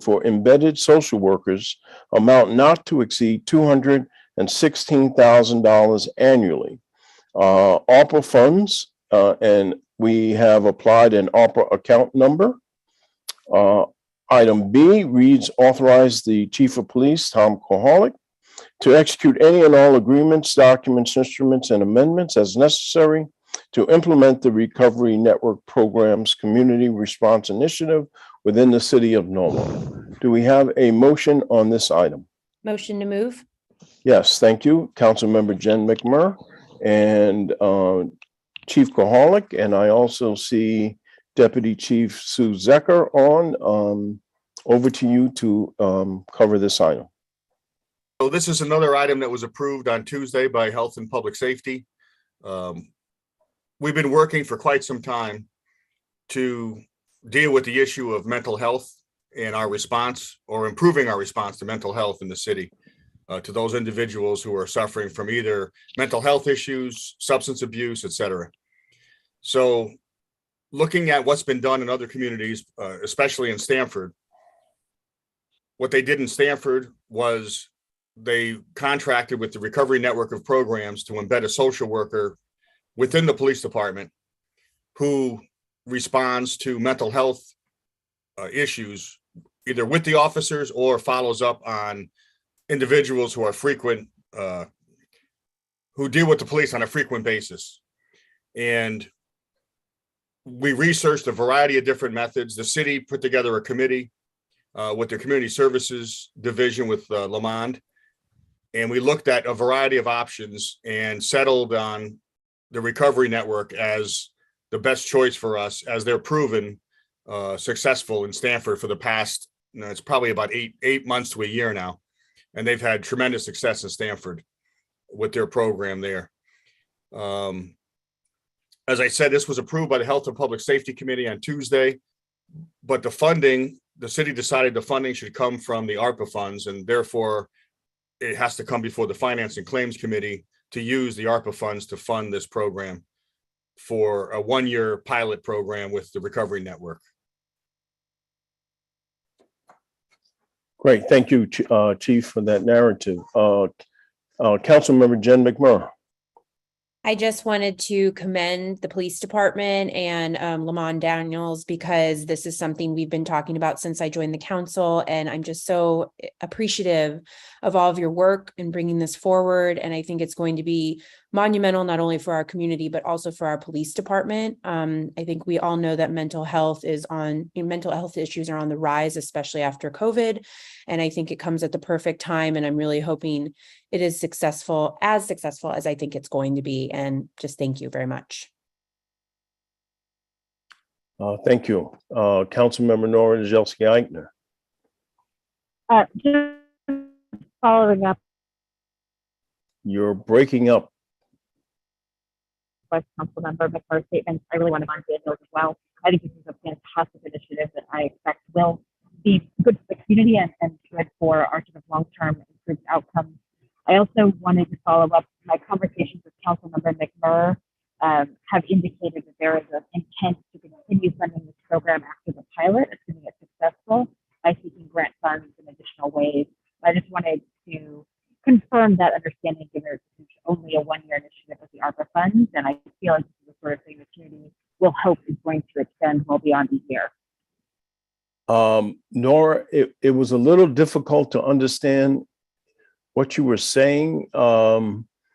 for embedded social workers, amount not to exceed $216,000 annually. ARPA funds, and we have applied an ARPA account number. Item B reads, authorize the Chief of Police, Tom Kohalik, to execute any and all agreements, documents, instruments, and amendments as necessary to implement the Recovery Network Program's Community Response Initiative within the city of Norwalk. Do we have a motion on this item? Motion to move. Yes, thank you, Councilmember Jen McMurray and Chief Kohalik, and I also see Deputy Chief Sue Zecker on. Over to you to cover this item. So this is another item that was approved on Tuesday by Health and Public Safety. We've been working for quite some time to deal with the issue of mental health and our response, or improving our response to mental health in the city, to those individuals who are suffering from either mental health issues, substance abuse, et cetera. So looking at what's been done in other communities, especially in Stamford, what they did in Stamford was they contracted with the Recovery Network of Programs to embed a social worker within the police department who responds to mental health issues, either with the officers or follows up on individuals who are frequent, who deal with the police on a frequent basis. And we researched a variety of different methods. The city put together a committee with their community services division with Lamond. And we looked at a variety of options and settled on the Recovery Network as the best choice for us, as they're proven successful in Stamford for the past, it's probably about eight months to a year now. And they've had tremendous success in Stamford with their program there. As I said, this was approved by the Health and Public Safety Committee on Tuesday, but the funding, the city decided the funding should come from the ARPA funds, and therefore it has to come before the Finance and Claims Committee to use the ARPA funds to fund this program for a one-year pilot program with the Recovery Network. Great, thank you, Chief, for that narrative. Councilmember Jen McMurray. I just wanted to commend the police department and Lamond Daniels, because this is something we've been talking about since I joined the council, and I'm just so appreciative of all of your work in bringing this forward. And I think it's going to be monumental, not only for our community, but also for our police department. I think we all know that mental health issues are on the rise, especially after COVID. And I think it comes at the perfect time. And I'm really hoping it is successful as I think it's going to be. And just thank you very much. Thank you. Councilmember Nora Nijelski-Eichner. Just following up You're breaking up. by Councilmember McMurray's statements, I really want to mind Daniels as well. I think this is a fantastic initiative that I expect will be good for the community and good for our sort of long-term improved outcomes. I also wanted to follow up. My conversations with Councilmember McMurray have indicated that there is an intent to continue funding this program after the pilot, assuming it's successful, by seeking grant funds in additional ways. I just wanted to confirm that understanding, given it's only a one-year initiative with the ARPA funds, and I feel like this is the sort of thing the community will hope is going to extend well beyond a year. Nora, it was a little difficult to understand what you were saying.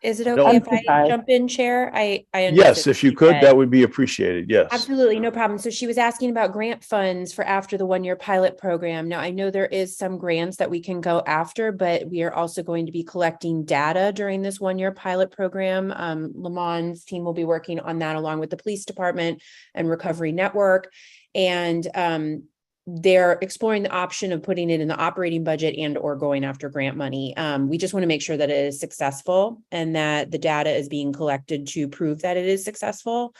Is it okay if I jump in, Chair? I Yes, if you could, that would be appreciated. Yes. Absolutely, no problem. So she was asking about grant funds for after the one-year pilot program. Now, I know there is some grants that we can go after, but we are also going to be collecting data during this one-year pilot program. Lamond's team will be working on that along with the police department and Recovery Network. And they're exploring the option of putting it in the operating budget and or going after grant money. We just want to make sure that it is successful and that the data is being collected to prove that it is successful.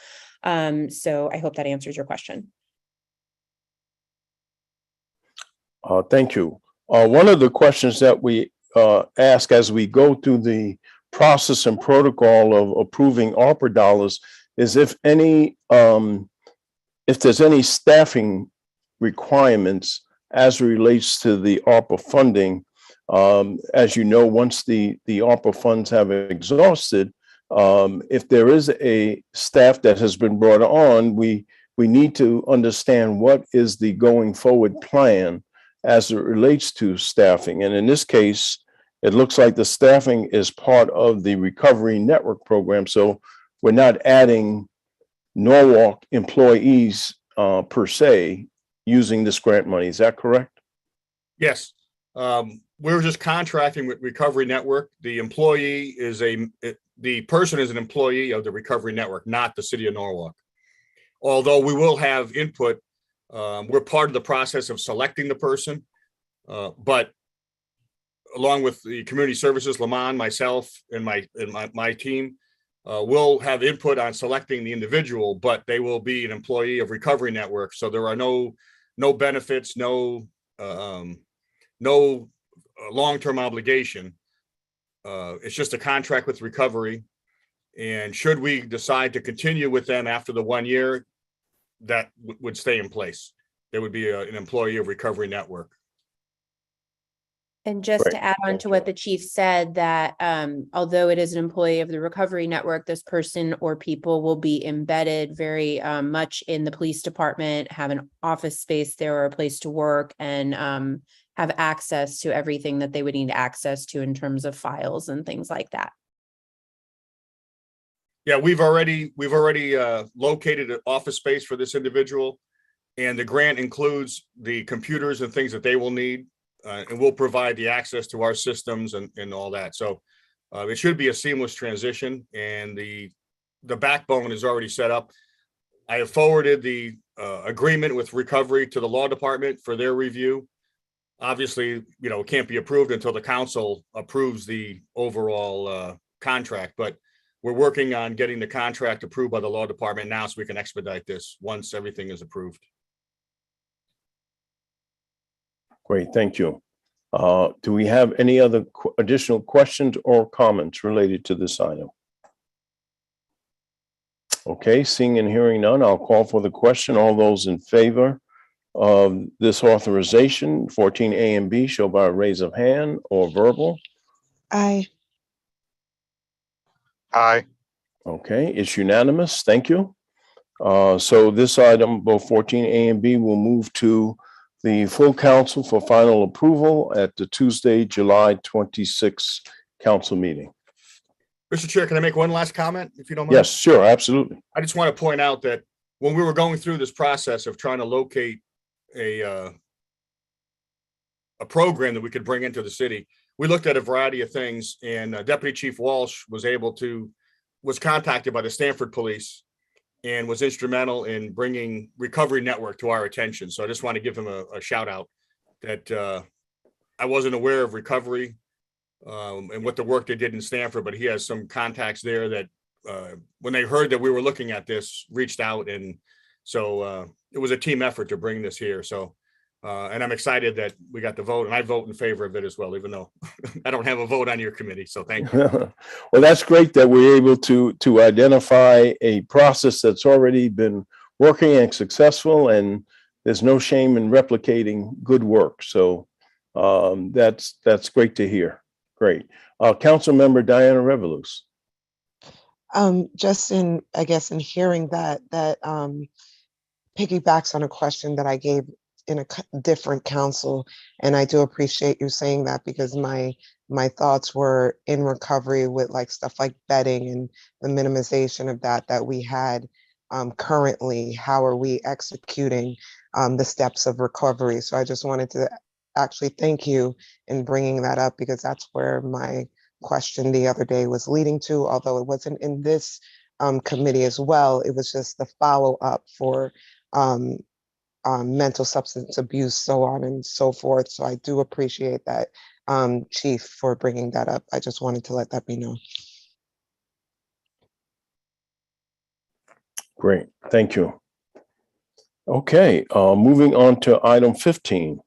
So I hope that answers your question. Thank you. One of the questions that we ask as we go through the process and protocol of approving ARPA dollars is if there's any staffing requirements as it relates to the ARPA funding. As you know, once the ARPA funds have exhausted, if there is a staff that has been brought on, we need to understand what is the going forward plan as it relates to staffing. And in this case, it looks like the staffing is part of the Recovery Network program. So we're not adding Norwalk employees per se using this grant money. Is that correct? Yes. We're just contracting with Recovery Network. The employee is the person is an employee of the Recovery Network, not the city of Norwalk. Although we will have input, we're part of the process of selecting the person, but along with the community services, Lamont, myself, and my team, will have input on selecting the individual, but they will be an employee of Recovery Network. So there are no benefits, no long-term obligation. It's just a contract with Recovery. And should we decide to continue with them after the 1 year, that would stay in place. They would be an employee of Recovery Network. And just Great. to add on Thank to you. what the chief said, that although it is an employee of the Recovery Network, this person or people will be embedded very much in the police department, have an office space there or a place to work, and have access to everything that they would need access to in terms of files and things like that. Yeah, we've already located an office space for this individual, and the grant includes the computers and things that they will need, and we'll provide the access to our systems and all that. So it should be a seamless transition, and the backbone is already set up. I have forwarded the agreement with Recovery to the law department for their review. Obviously, it can't be approved until the council approves the overall contract, but we're working on getting the contract approved by the law department now so we can expedite this once everything is approved. Great, thank you. Do we have any other additional questions or comments related to this item? Okay, seeing and hearing none, I'll call for the question. All those in favor of this authorization, 14A and B, show by a raise of hand or verbal. Aye. Aye. Okay, it's unanimous. Thank you. So this item, both 14A and B, will move to the full council for final approval at the Tuesday, July 26th council meeting. Mr. Chair, can I make one last comment, if you don't mind? Yes, sure, absolutely. I just want to point out that when we were going through this process of trying to locate a program that we could bring into the city, we looked at a variety of things, and Deputy Chief Walsh was contacted by the Stanford Police and was instrumental in bringing Recovery Network to our attention. So I just want to give him a shout out that I wasn't aware of Recovery and what the work they did in Stanford, but he has some contacts there that when they heard that we were looking at this, reached out. And so it was a team effort to bring this here. So, and I'm excited that we got the vote, and I vote in favor of it as well, even though I don't have a vote on your committee. So thank you. Well, that's great that we're able to identify a process that's already been working and successful, and there's no shame in replicating good work. So that's great to hear. Great. Council Member Diana Revolus. Just in hearing that piggybacks on a question that I gave in a different council, and I do appreciate you saying that, because my thoughts were in Recovery with like stuff like bedding and the minimization of that we had currently. How are we executing the steps of Recovery? So I just wanted to actually thank you in bringing that up, because that's where my question the other day was leading to, although it wasn't in this committee as well. It was just the follow-up for mental substance abuse, so on and so forth. So I do appreciate that, Chief, for bringing that up. I just wanted to let that be known. Great, thank you. Okay, moving on to item 15,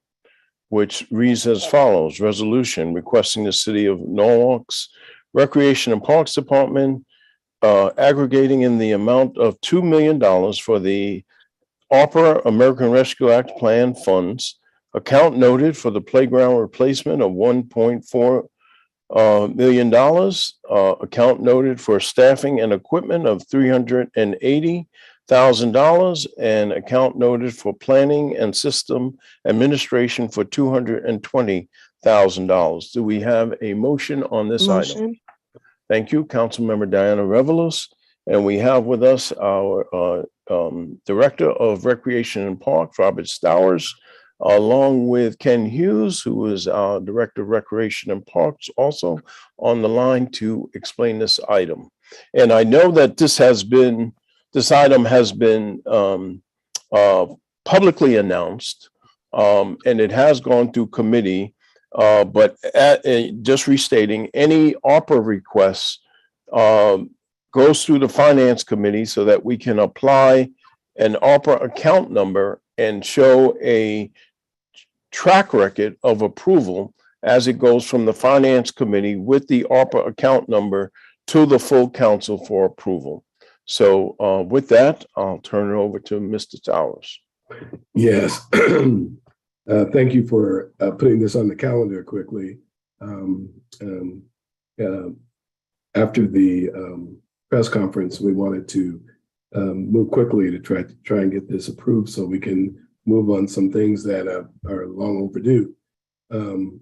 which reads as follows: resolution requesting the city of Norwalk's Recreation and Parks Department, aggregating in the amount of $2 million for the ARPA American Rescue Act Plan funds. Account noted for the playground replacement of $1.4 million. Account noted for staffing and equipment of $380,000, and account noted for planning and system administration for $220,000. Do we have a motion on this item? Motion. Thank you, Councilmember Diana Revelos. And we have with us our Director of Recreation and Parks, Robert Stowers, along with Ken Hughes, who is our Director of Recreation and Parks, also on the line to explain this item. And I know that this item has been publicly announced, and it has gone through committee, but just restating, any ARPA requests goes through the Finance Committee so that we can apply an ARPA account number and show a track record of approval as it goes from the Finance Committee with the ARPA account number to the full council for approval. So with that, I'll turn it over to Mr. Towers. Yes. Thank you for putting this on the calendar quickly. After the press conference, we wanted to move quickly to try and get this approved so we can move on some things that are long overdue. And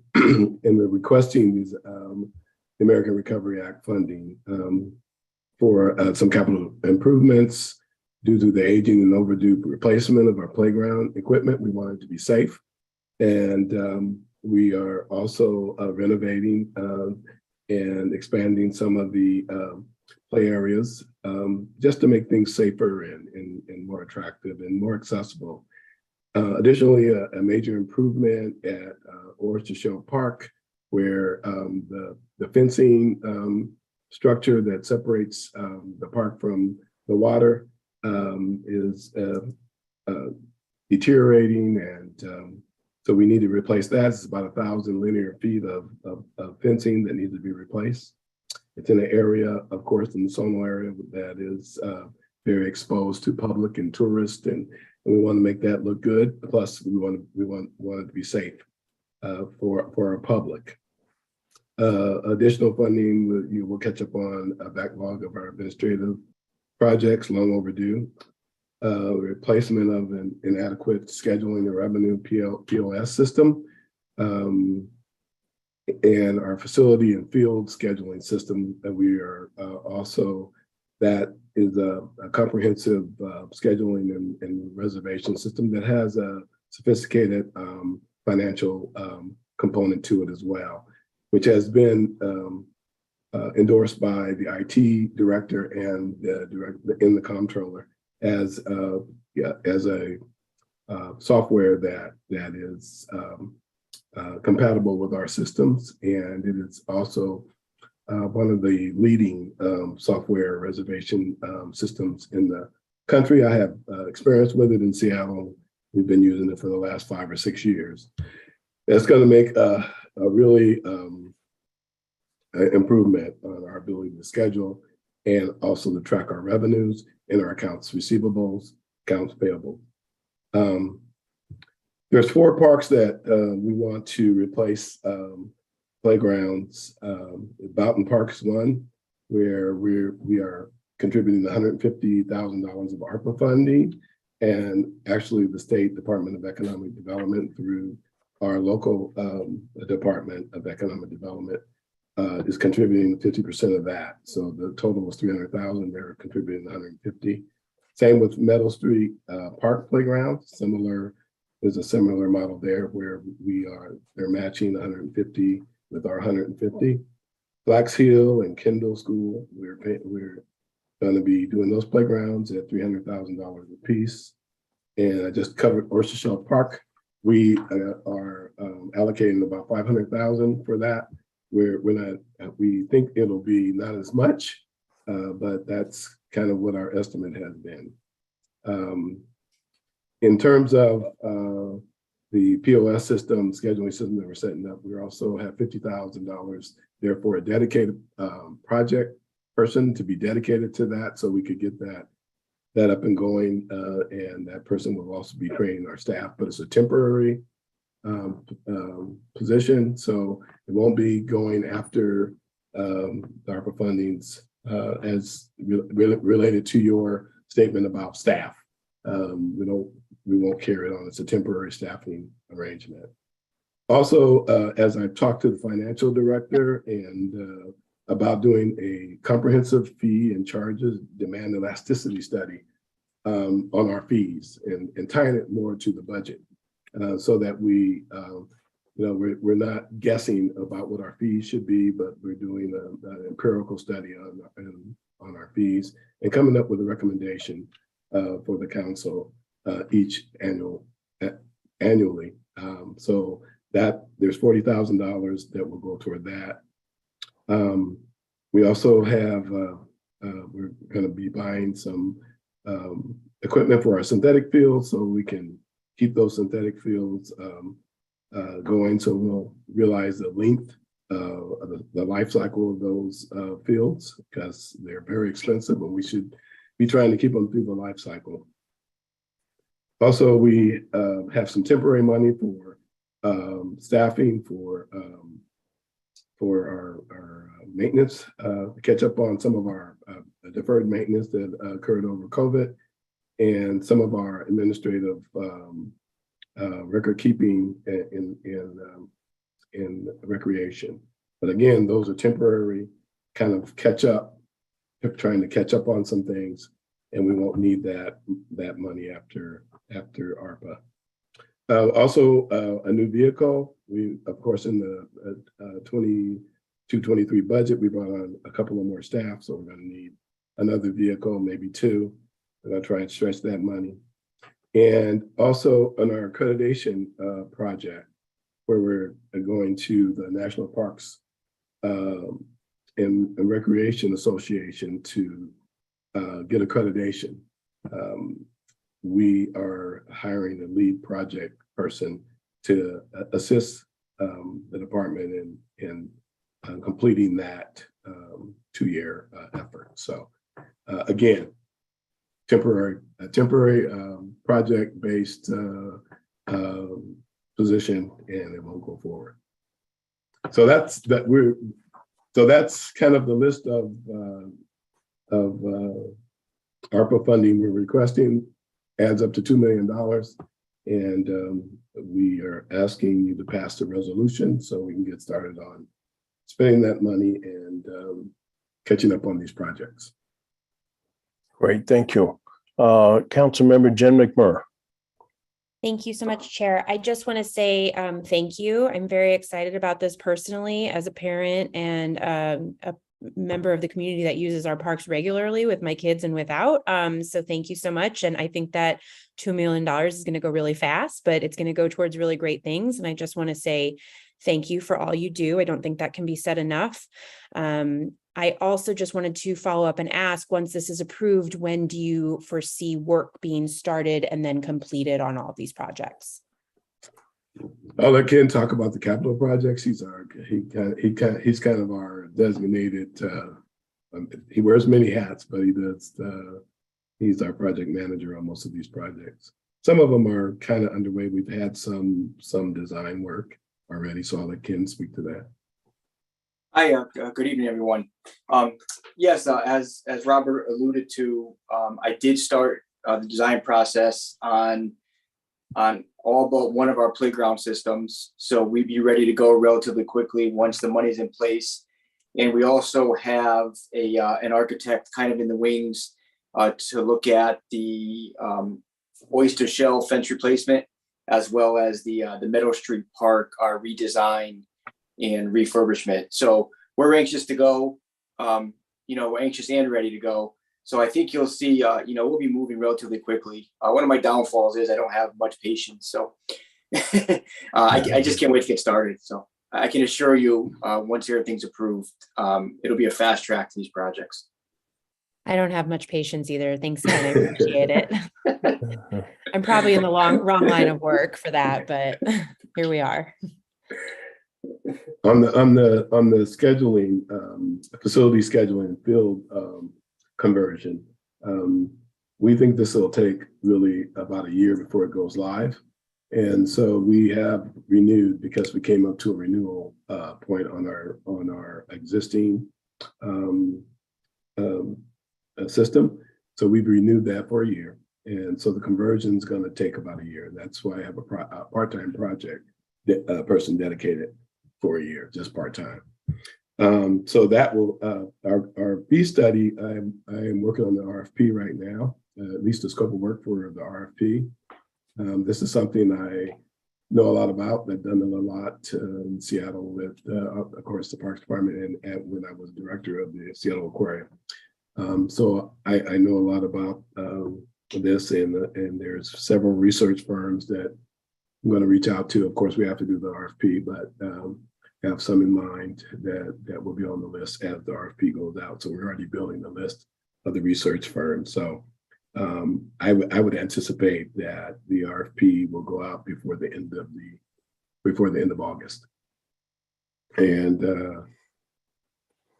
we're requesting these the American Recovery Act funding for some capital improvements due to the aging and overdue replacement of our playground equipment. We want it to be safe. And we are also renovating and expanding some of the play areas just to make things safer and more attractive and more accessible. Additionally, a major improvement at Oyster Show Park, where the fencing structure that separates the park from the water is deteriorating, and so we need to replace that. It's about 1,000 linear feet of fencing that needs to be replaced. It's in an area, of course, in the Sono area that is very exposed to public and tourists, and we want to make that look good. Plus, we want it to be safe for our public. Additional funding will catch up on a backlog of our administrative projects, long overdue. Replacement of an inadequate scheduling and revenue POS system, and our facility and field scheduling system that we are also, that is a comprehensive scheduling and reservation system that has a sophisticated financial component to it as well, which has been endorsed by the IT director and the comptroller as a software that is compatible with our systems, and it is also one of the leading software reservation systems in the country. I have experience with it in Seattle. We've been using it for the last 5 or 6 years. That's going to make a really improvement on our ability to schedule and also to track our revenues and our accounts receivables, accounts payable. There's 4 parks that we want to replace playgrounds. Boughton Park is one, where we are contributing $150,000 of ARPA funding, and actually the State Department of Economic Development through our local Department of Economic Development is contributing 50% of that. So the total was $300,000. They're contributing $150,000. Same with Meadow Street Park Playground. There's a similar model there where they're matching $150,000 with our $150,000. Blacks Hill and Kendall School, we're going to be doing those playgrounds at $300,000 a piece. And I just covered Oyster Show Park. We are allocating about $500,000 for that. We think it'll be not as much, but that's kind of what our estimate has been. In terms of the POS system, scheduling system that we're setting up. We also have $50,000 there for a dedicated project person to be dedicated to that, so we could get that up and going. And that person will also be training our staff, but it's a temporary position, so it won't be going after the ARPA fundings as related to your statement about staff. We won't carry it on. It's a temporary staffing arrangement. Also, as I've talked to the financial director and about doing a comprehensive fee and charges demand elasticity study on our fees and tying it more to the budget so that we're not guessing about what our fees should be, but we're doing an empirical study on our fees and coming up with a recommendation for the council each annually. So that there's $40,000 that will go toward that. We also have, we're going to be buying some equipment for our synthetic fields so we can keep those synthetic fields going. So we'll realize the length, the life cycle of those fields, because they're very expensive and we should be trying to keep them through the life cycle. Also, we have some temporary money for staffing for our maintenance, to catch up on some of our deferred maintenance that occurred over COVID, and some of our administrative record keeping in recreation. But again, those are temporary, kind of trying to catch up on some things, and we won't need that money after ARPA. Also, a new vehicle. We, of course, in the 22-23 budget, we brought on a couple of more staff, so we're going to need another vehicle, maybe two. We're going to try and stretch that money. And also on our accreditation project, where we're going to the National Parks and Recreation Association to get accreditation. We are hiring a lead project person to assist the department in completing that 2-year effort. So again, temporary project-based position, and it won't go forward. So that's kind of the list of ARPA funding we're requesting. Adds up to $2 million, and we are asking you to pass the resolution so we can get started on spending that money and catching up on these projects. Great, thank you. Councilmember Jen McMurray. Thank you so much, Chair. I just want to say thank you. I'm very excited about this personally as a parent and a member of the community that uses our parks regularly with my kids and without. So thank you so much. And I think that $2 million is going to go really fast, but it's going to go towards really great things. And I just want to say thank you for all you do. I don't think that can be said enough. I also just wanted to follow up and ask, once this is approved, when do you foresee work being started and then completed on all of these projects? I'll let Ken talk about the capital projects. He's kind of our designated. He wears many hats, but he's our project manager on most of these projects. Some of them are kind of underway. We've had some design work already, so I'll let Ken speak to that. Hi, good evening, everyone. Yes, as Robert alluded to, I did start the design process on all but one of our playground systems. So we'd be ready to go relatively quickly once the money's in place. And we also have an architect kind of in the wings to look at the oyster shell fence replacement, as well as the Meadow Street Park, our redesign and refurbishment. So we're anxious to go, we're anxious and ready to go. So I think you'll see, we'll be moving relatively quickly. One of my downfalls is I don't have much patience. So I just can't wait to get started. So I can assure you, once everything's approved, it'll be a fast track to these projects. I don't have much patience either. Thanks, Ken. I appreciate it. I'm probably in the wrong line of work for that, but here we are. On the scheduling, facility scheduling and field conversion, we think this will take really about a year before it goes live. And so we have renewed, because we came up to a renewal point on our existing system. So we've renewed that for a year. And so the conversion is going to take about a year. That's why I have a part-time project person dedicated for a year, just part-time. So that will, our fee study, I am working on the RFP right now, at least the scope of work for the RFP. This is something I know a lot about. I've done it a lot in Seattle with, of course, the Parks Department and when I was director of the Seattle Aquarium. So I know a lot about this, and there's several research firms that I'm going to reach out to. Of course, we have to do the RFP, but have some in mind that will be on the list as the RFP goes out. So we're already building the list of the research firms. So I would anticipate that the RFP will go out before the end of August. And the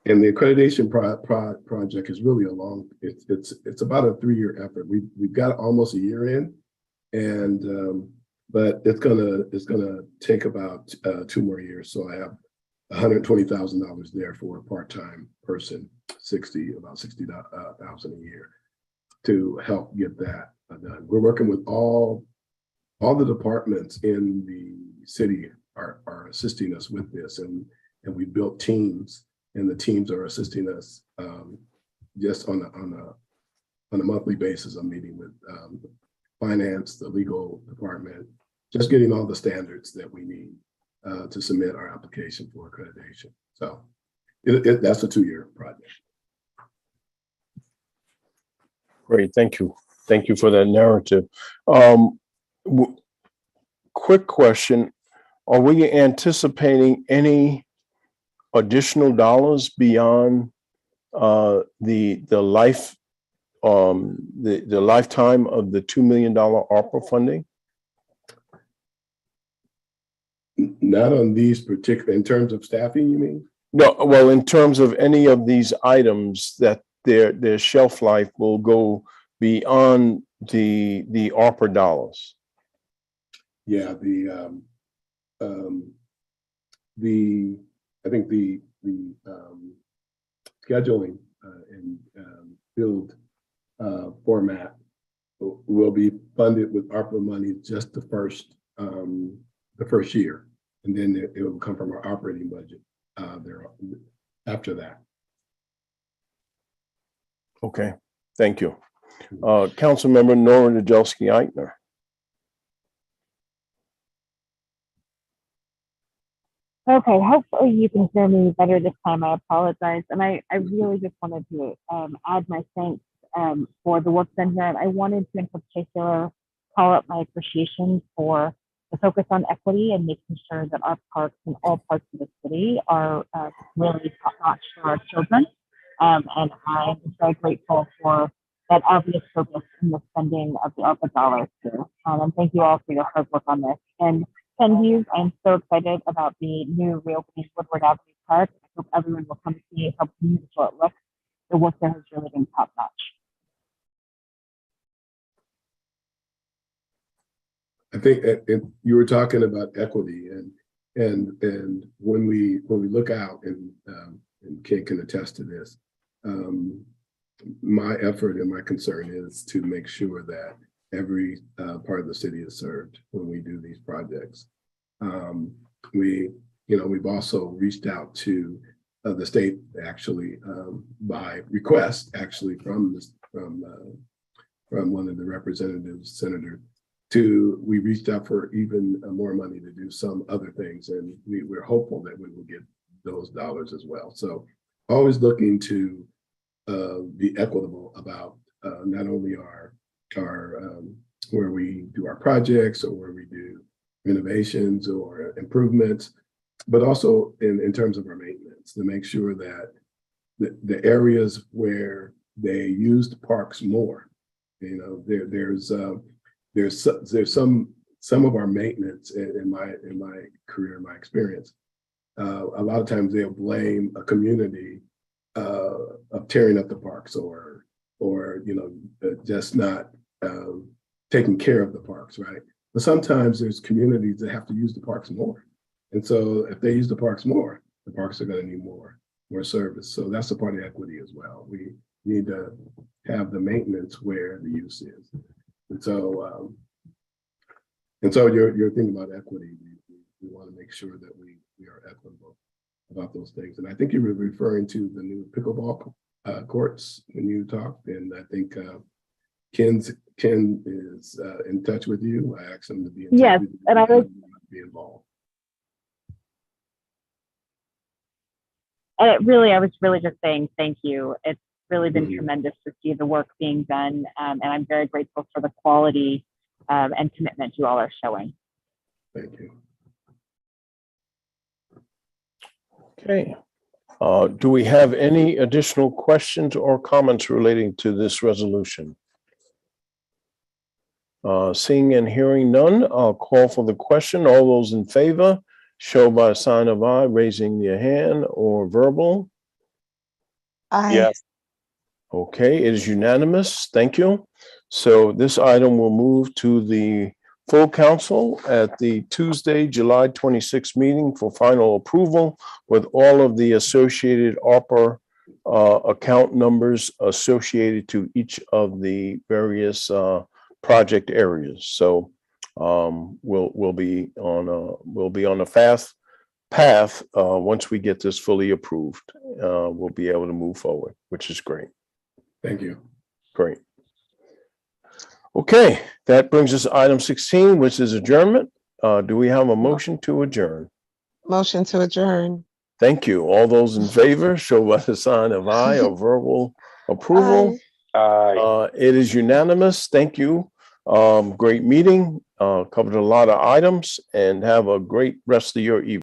accreditation project is really it's about a 3-year effort. We've got almost a year in, and but it's gonna take about 2 more years. So I have $120,000 there for a part-time person, about $60,000 a year to help get that done. We're working with all the departments in the city are assisting us with this, and we built teams, and the teams are assisting us just on a monthly basis. I'm meeting with finance, the legal department, just getting all the standards that we need to submit our application for accreditation. So that's a 2-year project. Great, thank you. Thank you for that narrative. Quick question. Are we anticipating any additional dollars beyond the lifetime of the $2 million ARPA funding? Not on these particular, in terms of staffing, you mean? No, well, in terms of any of these items that their shelf life will go beyond the ARPA dollars. Yeah, I think the scheduling and build format will be funded with ARPA money just the first year, and then it will come from our operating budget there after that. Okay, thank you. Councilmember Nora Nadjelski-Eichner. Okay, hopefully you can hear me better this time. I apologize. And I really just wanted to add my thanks for the work done here. And I wanted to in particular call out my appreciation for the focus on equity and making sure that our parks in all parts of the city are really top-notch for our children. And I'm very grateful for that obvious purpose in the spending of the ARPA dollars too. And thank you all for your hard work on this. And Ken Hughes, I'm so excited about the new reopening Woodward Avenue Park. I hope everyone will come see how beautiful it looks. The work there has really been top notch. I think you were talking about equity, and when we look out, and Ken can attest to this, my effort and my concern is to make sure that every part of the city is served when we do these projects. We've also reached out to the state, actually, by request, actually from one of the representatives, Senator, we reached out for even more money to do some other things, and we're hopeful that we will get those dollars as well. So always looking to be equitable about not only our where we do our projects or where we do renovations or improvements, but also in terms of our maintenance, to make sure that the areas where they use the parks more, there's there's some of our maintenance in my career, my experience. A lot of times they'll blame a community of tearing up the parks or just not taking care of the parks, right? But sometimes there's communities that have to use the parks more. And so if they use the parks more, the parks are going to need more service. So that's a part of equity as well. We need to have the maintenance where the use is. And so you're thinking about equity. We want to make sure that we are equitable about those things. And I think you were referring to the new pickleball courts when you talked, and I think Ken is in touch with you. I asked him to be in touch Yes, with you and I was be involved. And I was really just saying thank you. It's really been tremendous to see the work being done. And I'm very grateful for the quality and commitment you all are showing. Thank you. Okay. Do we have any additional questions or comments relating to this resolution? Seeing and hearing none, I'll call for the question. All those in favor, show by a sign of aye, raising your hand or verbal. Aye. Yes. Okay, it is unanimous. Thank you. So this item will move to the full council at the Tuesday, July 26th meeting for final approval with all of the associated ARPA account numbers associated to each of the various project areas. So we'll be on a fast path once we get this fully approved. We'll be able to move forward, which is great. Thank you. Great. Okay, that brings us to item 16, which is adjournment. Do we have a motion to adjourn? Motion to adjourn. Thank you. All those in favor, show by the sign of aye or verbal approval. Aye. It is unanimous. Thank you. Great meeting. Covered a lot of items, and have a great rest of your evening.